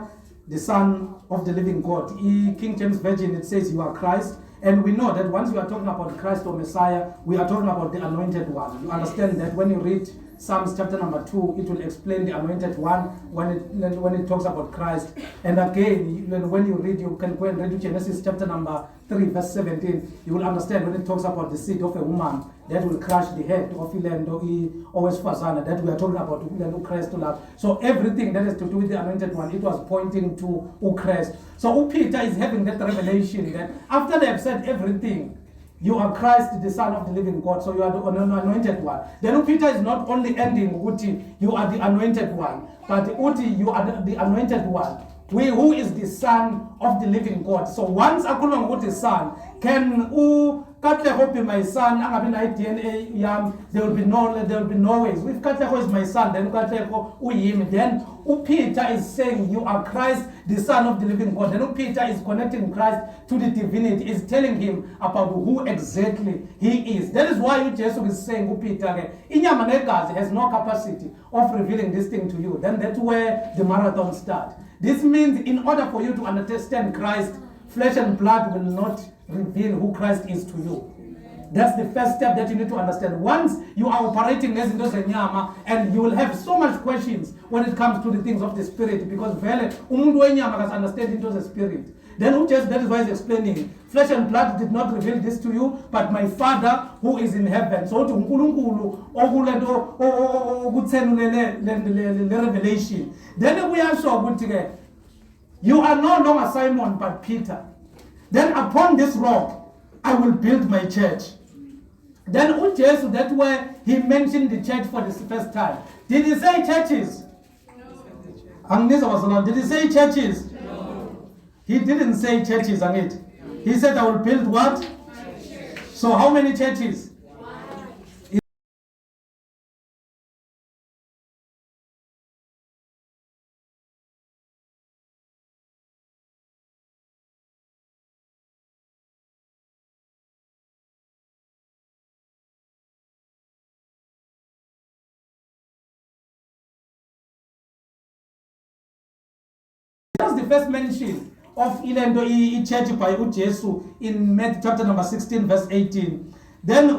the Son of the living God." King James Version, it says, "You are Christ." And we know that once we are talking about Christ or Messiah, we are talking about the anointed one. You understand that when you read Psalms chapter number 2, it will explain the anointed one when it talks about Christ. And again, when you read, you can go and read Genesis chapter number 3, verse 17. You will understand when it talks about the seed of a woman that will crush the head of Ilendo always Fazana, that we are talking about Christ to love. So everything that has to do with the anointed one, it was pointing to Christ. So Peter is having that revelation that after they have said everything, you are Christ, the Son of the living God, so you are the anointed one. Then Peter is not only ending Uti, you are the anointed one, but Uti, you are the anointed one. We who is the Son of the living God. So once akhuluma ngokuthi son, can Katlego be my son? Angabi DNA yam. There will be no ways. If Katlego is my son, then Katlego uyimi. Then Peter is saying you are Christ, the Son of the living God. Then Peter is connecting Christ to the divinity. Is telling him about who exactly he is. That is why Jesus is saying Peter, inyama negazi has no capacity of revealing this thing to you. Then that's where the marathon starts. This means in order for you to understand Christ, flesh and blood will not reveal who Christ is to you. That's the first step that you need to understand. Once you are operating as into zenyama, and you will have so much questions when it comes to the things of the spirit, because vele umuntu wenyama does understand into the spirit. Then that is why he's explaining, flesh and blood did not reveal this to you, but my Father who is in heaven. So to uNkulunkulu okulento okuthenule le revelation. Then we are sure ukuthi you are no longer Simon but Peter. Then upon this rock I will build my church. Then Jesus, that's where he mentioned the church for the first time. Did he say churches? No. Did he say churches? No. He didn't say churches, Angit. He said I will build what? So how many churches? That's the first mention of Ilendo church by Jesu in Matthew chapter number 16 verse 18. Then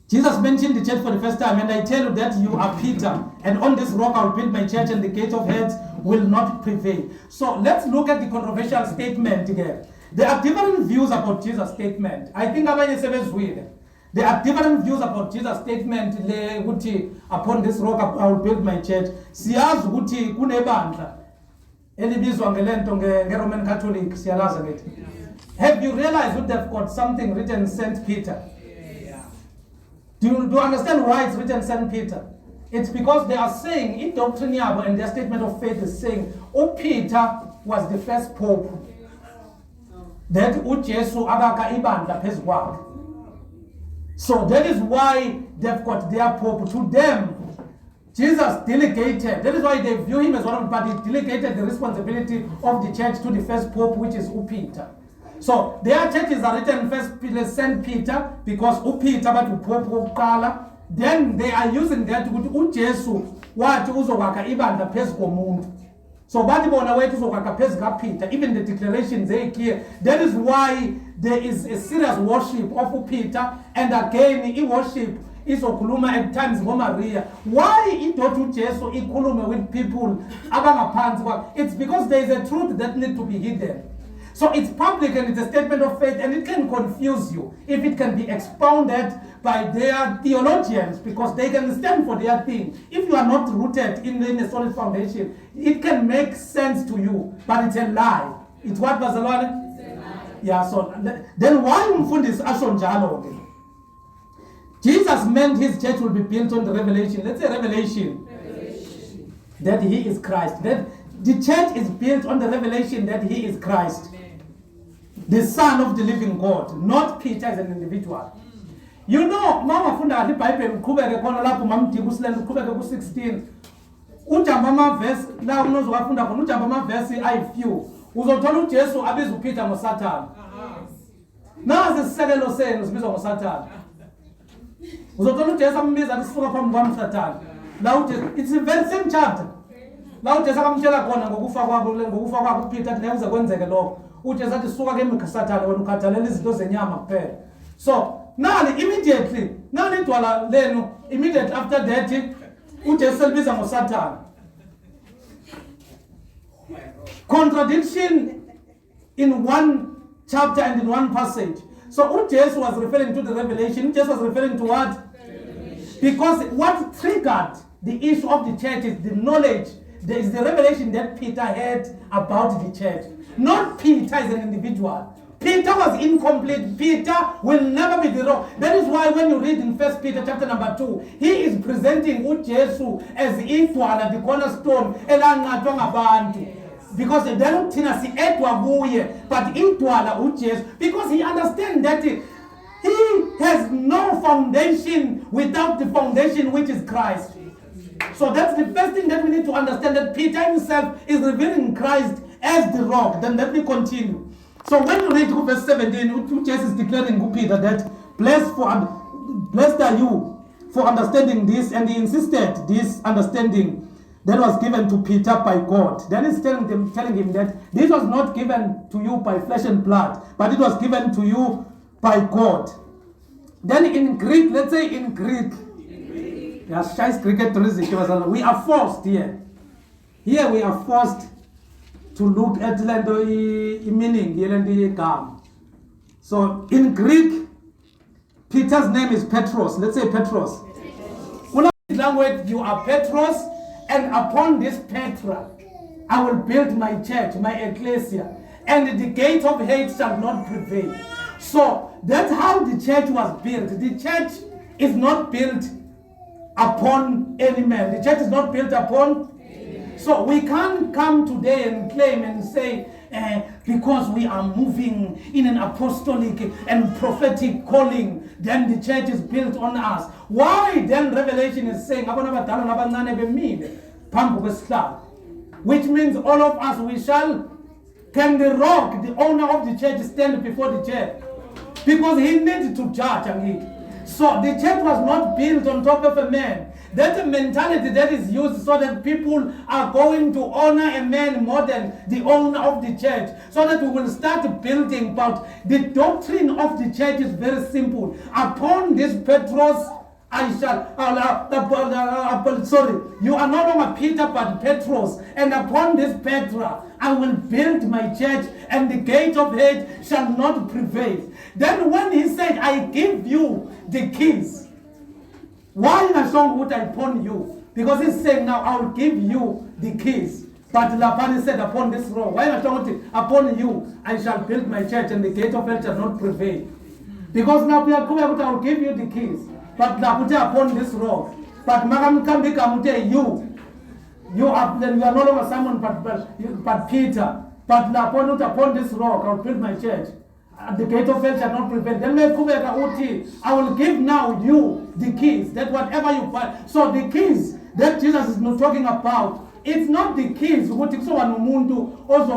Jesus mentioned the church for the first time, and I tell you that you are Peter, and on this rock I will build my church, and the gate of hell will not prevail. So let's look at the controversial statement again. There are different views about Jesus' statement. I think there are different views about Jesus' statement. Upon this rock I will build my church. Siyazi ukuthi kunebandla elibizwa ngelento ngeRoman Catholic siyalaza ngithi. Have you realized that they've got something written Saint Peter? Do you understand why it's written Saint Peter? It's because they are saying in doctrine yabo, and their statement of faith is saying Peter was the first pope. That uJesu abaka ibandla phezu kwakhe. So that is why they've got their pope. To them, Jesus delegated. That is why they view him as one of them, but he delegated the responsibility of the church to the first pope, which is Peter. So their churches are written first Saint Peter because Peter but Pope wokuqala. Then they are using that ukuthi uJesu wathi uzokwakha ibandla phezu komuntu. So bathi bona wethu uzokwakha phezu kaPeter. Even the declarations they clear. That is why there is a serious worship of Peter, and again i worship izokhuluma at times ngoMaria. Why idoda uJesu ikhulume with people abangaphansi kwakhe? It's because there is a truth that needs to be hidden. So it's public and it's a statement of faith, and it can confuse you if it can be expounded by their theologians, because they can stand for their thing. If you are not rooted in a solid foundation, it can make sense to you, but it's a lie. It's what, Barcelona? It's a lie. Yeah, so then why umfundisi asho njalo? Jesus meant his church will be built on the revelation. Let's say revelation. That he is Christ. That the church is built on the revelation that he is Christ, the Son of the living God, not Peter as an individual. You know, mama funda the Bible uqhubeke khona lapho mamdika usilenda uqhubeke ku16. Ujamba ama verse la unozowafunda khona ujamba ama verse ayi-few. Uzothola uJesu abiza uPeter ngoSathane. Nazi isisekelo senu sibizwa ngoSathane. Uzothola uJesu ambiza kusuka phambi kwaMsathane. La it's the very same chapter. La uJesu akamtshela khona ngokufa kwakhe uPeter athi nekuze kwenzeke lokho. uJesu athi suka ke emkhasathane wena ukhathalela izinto zenyama kuphela. So Nani immediately, nani dwala lenu, immediately after that, uJesu elibiza ngoSatan. Contradiction in one chapter and in one passage. So Jesus was referring to the revelation. Jesus was referring to what? Because what triggered the issue of the church is the knowledge. There is the revelation that Peter had about the church. Not Peter as an individual. Peter was incomplete. Peter will never be the rock. That is why when you read in 1 Peter chapter number 2, he is presenting uJesu as Idwala, the cornerstone, elangathwa ngabantu. Because then thina si edwa kuye, but Idwala uJesu, because he understands that he has no foundation without the foundation which is Christ. So that's the first thing that we need to understand, that Peter himself is revealing Christ as the rock. Then let me continue. So when you read verse 17, Jesus is declaring to Peter that blessed are you for understanding this, and he insisted this understanding that was given to Peter by God. Then he's telling him that this was not given to you by flesh and blood, but it was given to you by God. Then in Greek, let's say in Greek, we are forced here. Here we are forced to look at the meaning. So in Greek, Peter's name is Petros. Let's say Petros. In language, you are Petros, and upon this Petra, I will build my church, my ecclesia, and the gate of hate shall not prevail. So that's how the church was built. The church is not built upon any man. The church is not built upon. So we can't come today and claim and say, because we are moving in an apostolic and prophetic calling, then the church is built on us. Why then Revelation is saying, which means all of us, we shall, can the rock, the owner of the church, stand before the church? Because he needs to judge. So the church was not built on top of a man. That's a mentality that is used so that people are going to honor a man more than the owner of the church. So that we will start building. But the doctrine of the church is very simple. Upon this Petros, I shall, you are no longer Peter but Petros. And upon this Petra, I will build my church, and the gate of hate shall not prevail. Then when he said, I give you the keys, why not song would I upon you? Because he's saying now, I will give you the keys. But Labani said, upon this rock, why not song upon you, I shall build my church, and the gate of hell shall not prevail. Because now I will give you the keys. But upon this rock. But you are no longer Simon but Peter. But upon this rock I will build my church. The gate of hell shall not prevail. Then I will give now you the keys. That whatever you buy. So the keys that Jesus is not talking about, it's not the keys. Also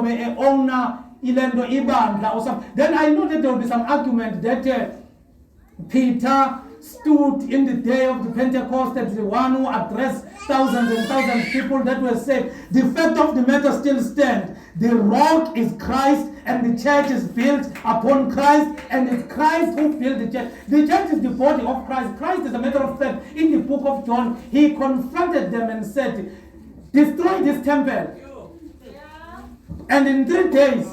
be a owner, ilendo ibandla or something. Then I know that there will be some argument that Peter stood in the day of the Pentecost as the one who addressed thousands and thousands of people that were saved. The fact of the matter still stands. The rock is Christ, and the church is built upon Christ, and it's Christ who built the church. The church is the body of Christ. Christ, as a matter of fact, in the book of John, he confronted them and said, destroy this temple, and in 3 days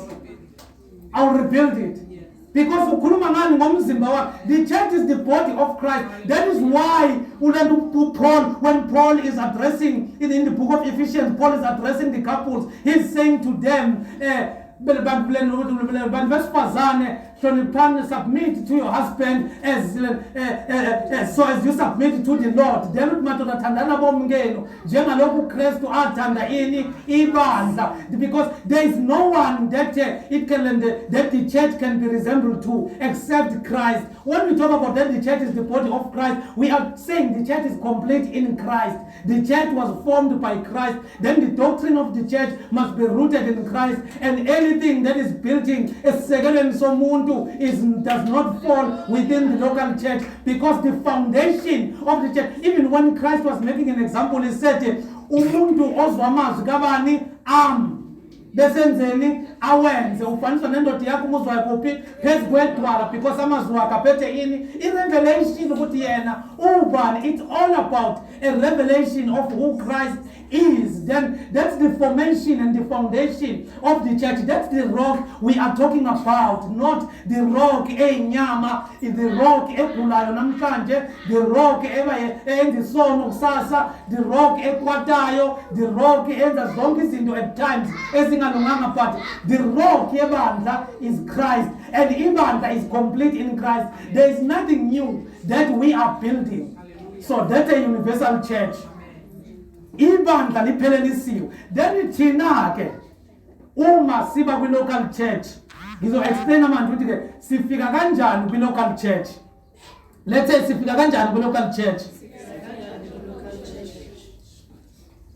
I'll rebuild it. Because the church is the body of Christ. That is why when Paul is addressing, in the book of Ephesians, Paul is addressing the couples. He's saying to them, submit to your husband as so as you submit to the Lord. Because there is no one that that the church can be resembled to except Christ. When we talk about that the church is the body of Christ, we are saying the church is complete in Christ. The church was formed by Christ. Then the doctrine of the church must be rooted in Christ, and anything that is building a second and so does not fall within the local church, because the foundation of the church, even when Christ was making an example, he said, Umuntu ozwamazwi kabani am. besenzeni awenze ufaniswa nendoda yakho umuzwayo kuphi phezu kwedwala because amazwi wakhe aphethe ini i-revelation ukuthi yena ubani. It's all about a revelation of who Christ is. Then that's the formation and the foundation of the church. That's the rock we are talking about, not the rock enyama, the rock egulayo namhlanje, the rock eyenza isono kusasa, the rock ekwatayo, the rock eyenza zonke izinto at times ezingalunganga, but the rock yebandla is Christ, and ibandla is complete in Christ. There is nothing new that we are building. So that's a universal church. Ibandla liphelelisiwe. Then thina ke uma siba kwi local church ngizo explain manje ukuthi ke sifika kanjani kwi local church. Let's say sifika kanjani kwi local church.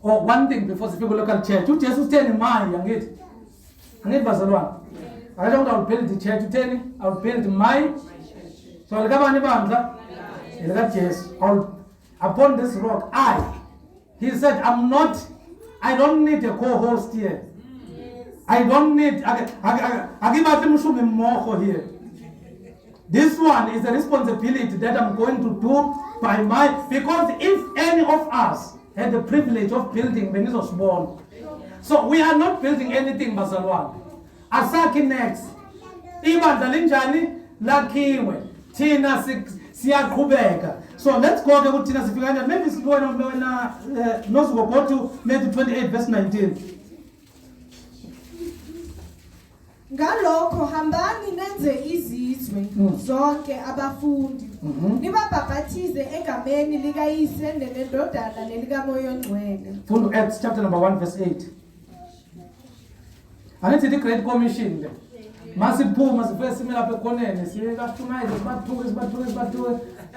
Oh, one thing before sifika kwi local church. uJesu utheni manje angithi? Angithi bazalwane. Akathi ukuthi I'll build the church utheni? I'll build my. So likabani bandla? Lika Jesu. Upon this rock He said, I don't need a co-host here. I don't need, here. This one is a responsibility that I'm going to do by because if any of us had the privilege of building when it was born, so we are not building anything, Bazalwan. Asaki next. Ibandla linjani lakhiwe. Thina siyaqhubeka. So let's go to Tina Sifiganya. Maybe it's going on go to Matthew 28, verse 19. Ngalokho hambani nenze izizwe zonke abafundi nibabhaphathize egameni likayise nendodana nelikamoya ongcwele. Full Acts chapter number 1 verse 8. Angithi the Great Commission le. Masiphuma sifike sime lapha ekhoneni siyafunize sibathuke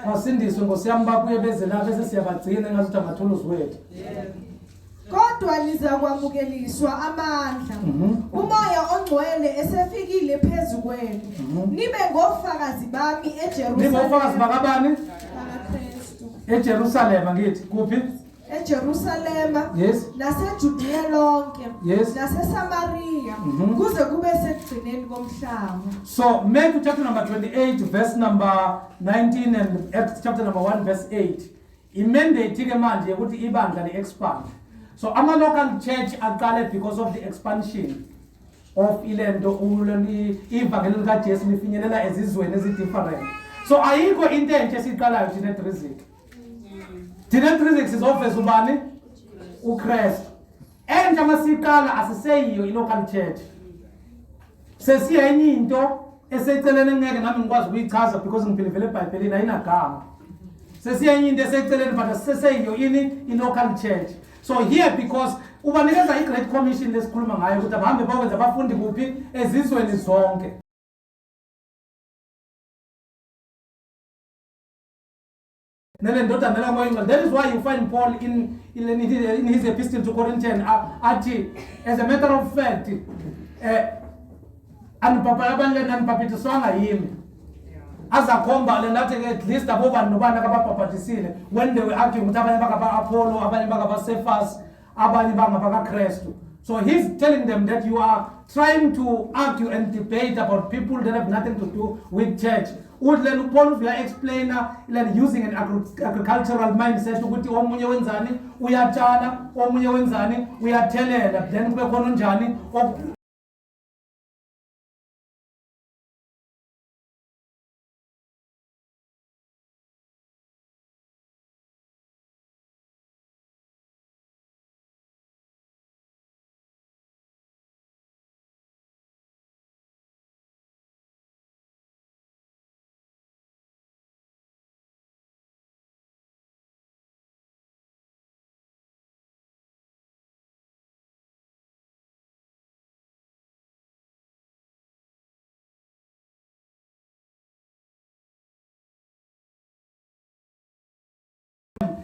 basindiswe ngosiyami babuye beze la bese siyabagcina ngazuthi amathuluzi wethu. Kodwa liza kwamukeliswa amandla umoya ongcwele esefikile phezu kwenu nibe ngofakazi bami eJerusalema. Nibe ngofakazi bakabani? BakaKristu. eJerusalema ngithi kuphi? eJerusalema, yes, naseJudiya lonke, yes, naseSamaria, kuze kube sekugcineni komhlaba. So Matthew chapter number 28 verse number 19 and Acts chapter number 1 verse 8 imandate ke manje ukuthi ibandla li-expand. So ama local church aqale because of the expansion of ilento ivangeli likaJesu lifinyelela ezizweni ezidifferent. So ayikho into entsha esiqalayo thina eDrizzy. Thina eDrizzy sizofeza ubani? uKristu. Entsha masiqala asiseyiyo i-local church. Sesiyenye into esecelene ngeke nami ngikwazi ukuyichaza because ngiphelevele eBhayibhelini ayinagama. Sesiyenye into esecelene but asiseyiyo ini i-local church. So here because ubanikeza i-Great Commission lesikhuluma ngayo ukuthi abahambe bawenza abafundi kuphi ezizweni zonke. That is why you find Paul in his epistle to Corinthians as a matter of fact anipaphitiswanga yimi azakhomba le nathi at least abobani nobani akabapaphatisile when they were arguing ukuthi abanye bakaba-Apollo abanye bakaba-Cephas abanye bangabakaKristu. So he's telling them that you are trying to argue and debate about people that have nothing to do with church. Udlen Paul via explainer using an agricultural mindset ukuthi omunye wenzani uyatshala omunye wenzani uyathelela then kube khona njani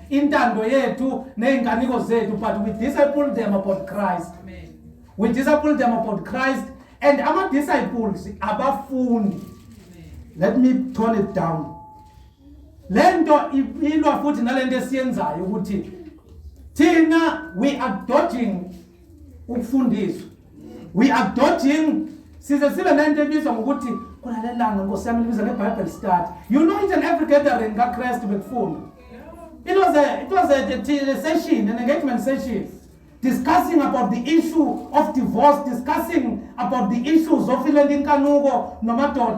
intando yethu neinganiko zethu, but we disciple them about Christ. Amen. We disciple them about Christ and our disciples abafundi. Let me tone it down. Lento ilwa futhi nalento esiyenzayo ukuthi thina we are dodging ukufundiswa. We are dodging. Size sibe nento ebizwa ngokuthi kunalelanga Nkosi yami libizwa ngeBible study. You know, it's an every gathering kaChrist bekufunda. It was a session, an engagement session, discussing about the issue of divorce, discussing about the issues of Kanugo, Nomato,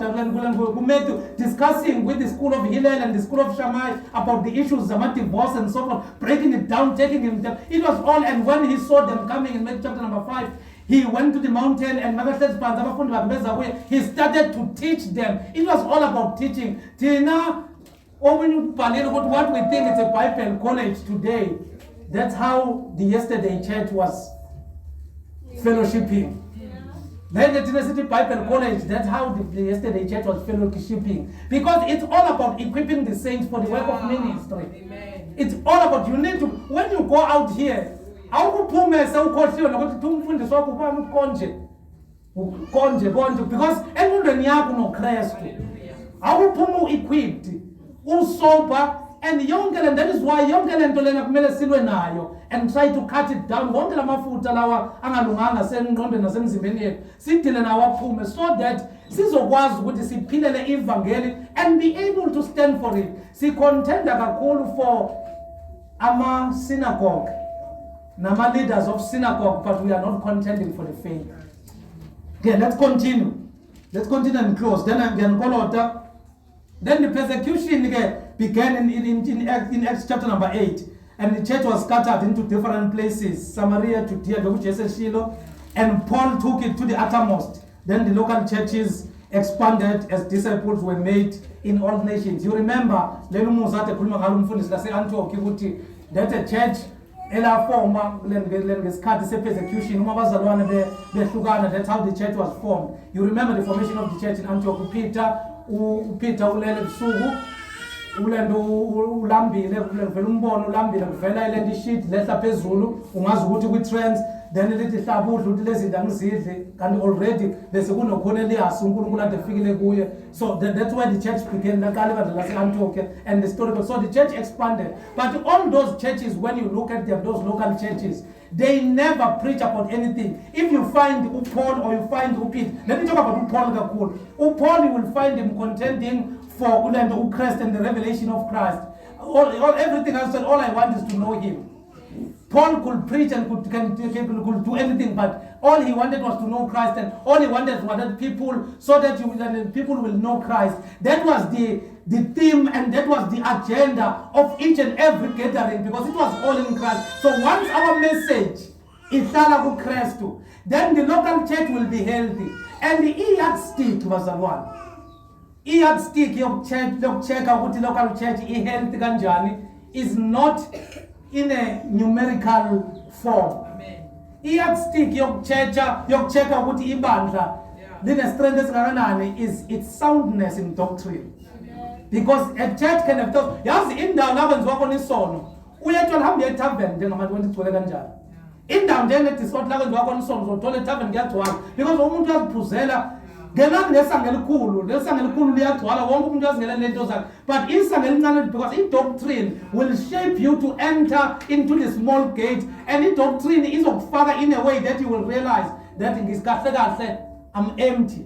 discussing with the school of Hillel and the school of Shammai about the issues of divorce and so forth, breaking it down, taking him down. It was all, and when he saw them coming in Matthew chapter number 5, he went to the mountain and he started to teach them. It was all about teaching. What we think it's a Bible college today, that's how the yesterday church was fellowshipping. Then the Tennessee Bible College, that's how the yesterday church was fellowshipping. Because it's all about equipping the saints for the work of ministry. Amen. It's all about, you need to, when you go out here, because everyone no Christ. How equipped, sober, and younger, and that is why younger and Tolena Melesilo nayo, and try to cut it down. Won't la mafuta lawa angalunganga senqondo nasemzimbeni sithi lena waphume, so that sizokwazi ukuthi siphilele ivangeli and be able to stand for it. Contender kakhulu for ama synagogue, nama leaders of synagogue, but we are not contending for the faith. Okay, let's continue. Let's continue and close. Then again, then the persecution began in Acts chapter number 8. And the church was scattered into different places. Samaria, Judea, Shiloh. And Paul took it to the uttermost. Then the local churches expanded as disciples were made in all nations. You remember, that a church ela forma ngesikhathi sepersecution that's how the church was formed. You remember the formation of the church in Antioch. Peter ulele busuku ulendo ulambile vele umbono ulambile kuvela ile sheet lehla phezulu ungazi ukuthi kwi-trends then lithi hlaba udla uthi lezi zinto angizidli kanti already bese kunoCornelius uNkulunkulu ade fikile kuye. So that's why the church began laqala ibandla lase-Antioch and the historical. So the church expanded, but all those churches, when you look at them, those local churches, they never preach about anything. If you find Paul or you find Peter, let me talk about Paul. Paul, you will find him contending for Christ and the revelation of Christ. Everything I said, all I want is to know him. Paul could preach and could do anything, but all he wanted was to know Christ, and all he wanted was that people, so that people will know Christ. That was the theme, and that was the agenda of each and every gathering, because it was all in Christ. So once our message is Christ, then the local church will be healthy. And the yardstick was the one. Yardstick check out the local church healthy kanjani is not in a numerical form. Yardstick check out ukuthi ibandla line strength esingakanani is its soundness in doctrine. Because a church can have thought, yazi indawo lapho nziwa khona isono. Uyethu lihambe etavern njengabantu wendigcwele kanjani. Indawo njenge discount lapho nziwa khona isono uzothola etavern kuyagcwala. Because umuntu uyaziphuzela ngelanga ngesanga elikhulu liyagcwala wonke umuntu uyazingela lento zakhe. But isanga elincane, because i-doctrine will shape you to enter into the small gate, and i-doctrine izokufaka in a way that you will realize that ngizikahle kahle, I'm empty.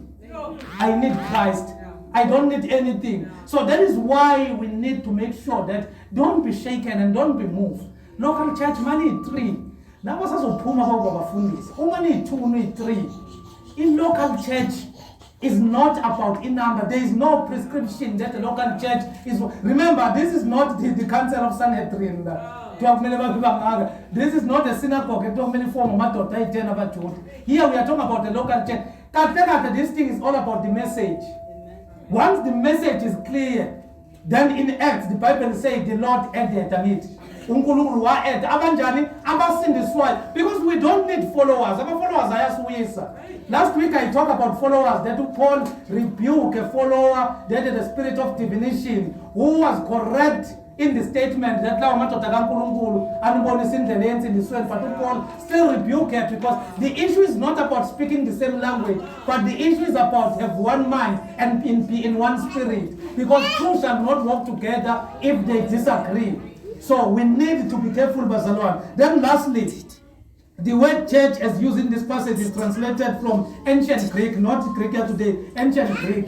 I need Christ. I don't need anything. So that is why we need to make sure that don't be shaken and don't be moved. Local church money 3. Now what's also puma about fundis? Money 2, money 3. In local church is not about in number. There is no prescription that the local church is. Remember, this is not the council of Sanhedrin. This is not a synagogue. Here we are talking about the local church. This thing is all about the message. Once the message is clear, then in Acts, the Bible says the Lord added on it. Because we don't need followers. Our followers are. Last week I talked about followers. That Paul rebuked a follower that is the spirit of divination who was correct in the statement that but Paul still rebuked it, because the issue is not about speaking the same language, but the issue is about have one mind and be in one spirit, because two shall not walk together if they disagree. So we need to be careful, Barcelona. Then lastly, The word church as used in this passage is translated from ancient Greek, not Greek here today, ancient Greek,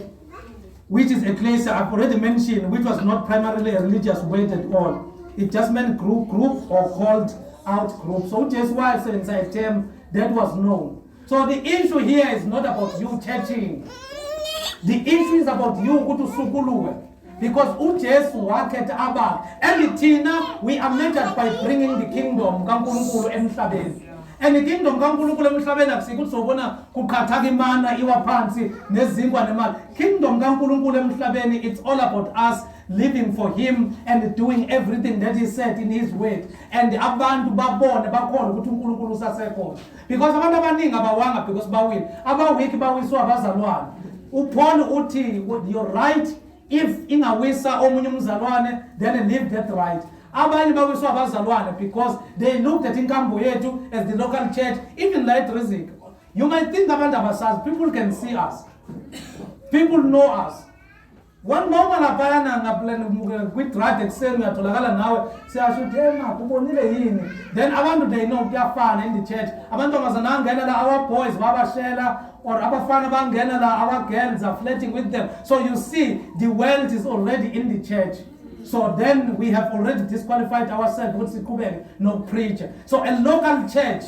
which is ecclesia, I've already mentioned, which was not primarily a religious word at all. It just meant group or called out group. So just why it's inside a term that was known. So the issue here is not about you churching. The issue is about you utusukuluwe. Because uJesu wakhetha abantu. And thina, we are measured by bringing the kingdom kaNkulunkulu emhlabeni. And the kingdom kaNkulunkulu emhlabeni akusikuthi sobona kuqhathaka imana iwa phansi nezinkwa nemali. Kingdom kaNkulunkulu emhlabeni, it's all about us living for him and doing everything that he said in his word. And abantu babone bakhona ukuthi uNkulunkulu usasekhona. Because abantu abaningi abawanga because bawini. Abawiki bawiswa abazalwane. UPaul uthi you're right if ingawisa omunye umzalwane then live that right. Abanye bawiswa abazalwane because they looked at inkambo yethu as the local church, even like Rizik. You might think abantu abasazi, people can see us. People know us. One moment apayana kwi-drive ekuseni uyatholakala nawe siyashuthi kubonile yini. Then abantu they know kuyafana in the church. Amantombazana angena la, our boys babashela, or abafana bangena la, our girls are flirting with them. So you see the world is already in the church. So then we have already disqualified ourselves with no preacher. So a local church,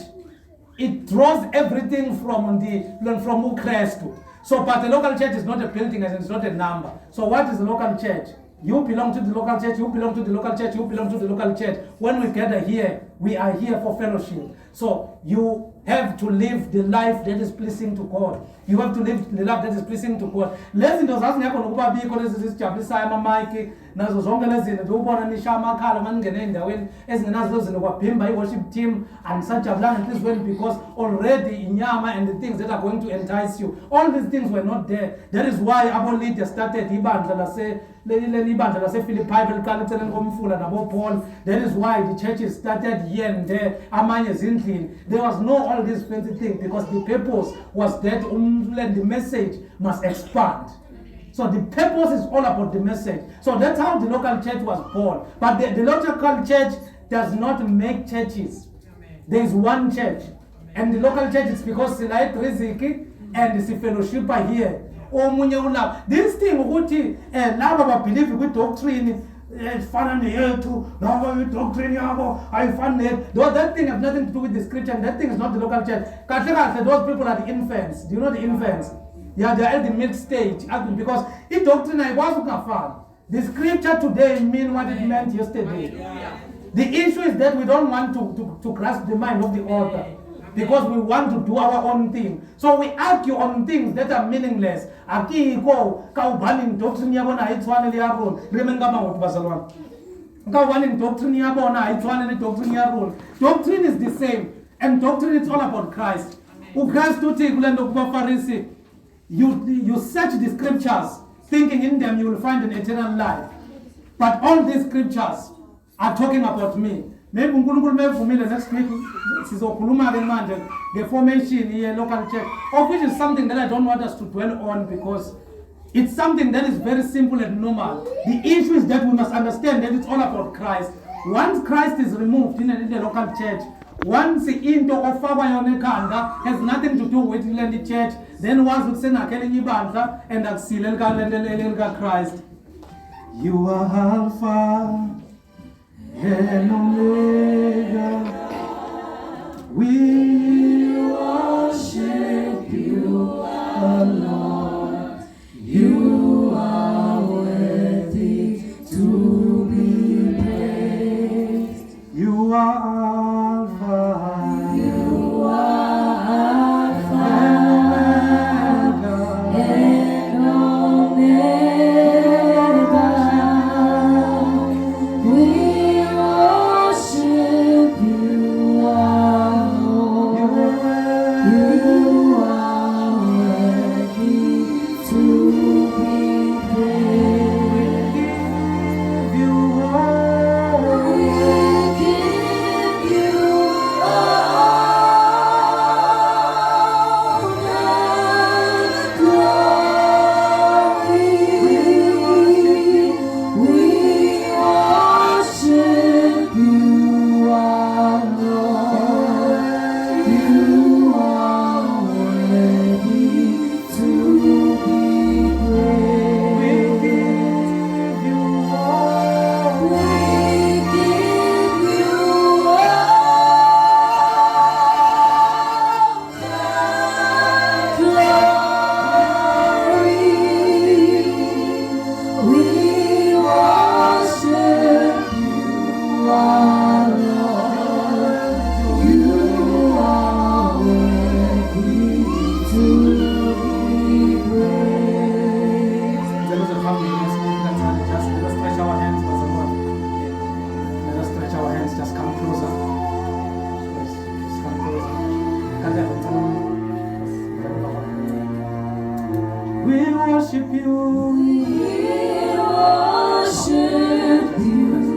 it draws everything from Ukrestu. So, but the local church is not a building and it's not a number. So what is the local church? You belong to the local church, you belong to the local church, you belong to the local church. When we gather here, we are here for fellowship. So you have to live the life that is pleasing to God. You have to live the life that is pleasing to God. Lezi zinto zazingekho nokuba bikho lezi zisijabulisayo amamike nazo zonke lezi zinto ubona nisha amakhala maningene endaweni ezingenazo zinto kwabhimba i-worship team anisajabulanga enhlizweni because already inyama and the things that are going to entice you, all these things were not there. That is why our leader started ibandla lase-Philippi beliqala eceleni komfula nabo Paul. That is why the churches started here and there, amanye zindlini. There was no all these fancy things because the purpose was that the message must expand. So the purpose is all about the message. So that's how the local church was born. But the local church does not make churches. There is one church. And the local church is because Silai Riziki and the fellowship are here. This thing, lava believe with doctrine, that thing has nothing to do with the scripture, and that thing is not the local church. Those people are the infants. Do you know the infants? Yeah, they are at the mid stage because if doctrine was the scripture today mean what it meant yesterday. The issue is that we don't want to grasp the mind of the author because we want to do our own thing. So we argue on things that are meaningless. Doctrine is the same, and doctrine is all about Christ. You search the scriptures, thinking in them you will find an eternal life. But all these scriptures are talking about me. Maybe next week the formation here, local church, of which is something that I don't want us to dwell on because it's something that is very simple and normal. The issue is that we must understand that it's all about Christ. Once Christ is removed in the local church, once into ofakwa yona ekhanda has nothing to do with the church, then once ukusengakela ibandla and akusile lika Christ. You are Alpha and Omega. We worship you, Lord. You are worthy to be praised. You are Alpha. You are Alpha and Omega. We worship you, our Lord. worship you. We worship you.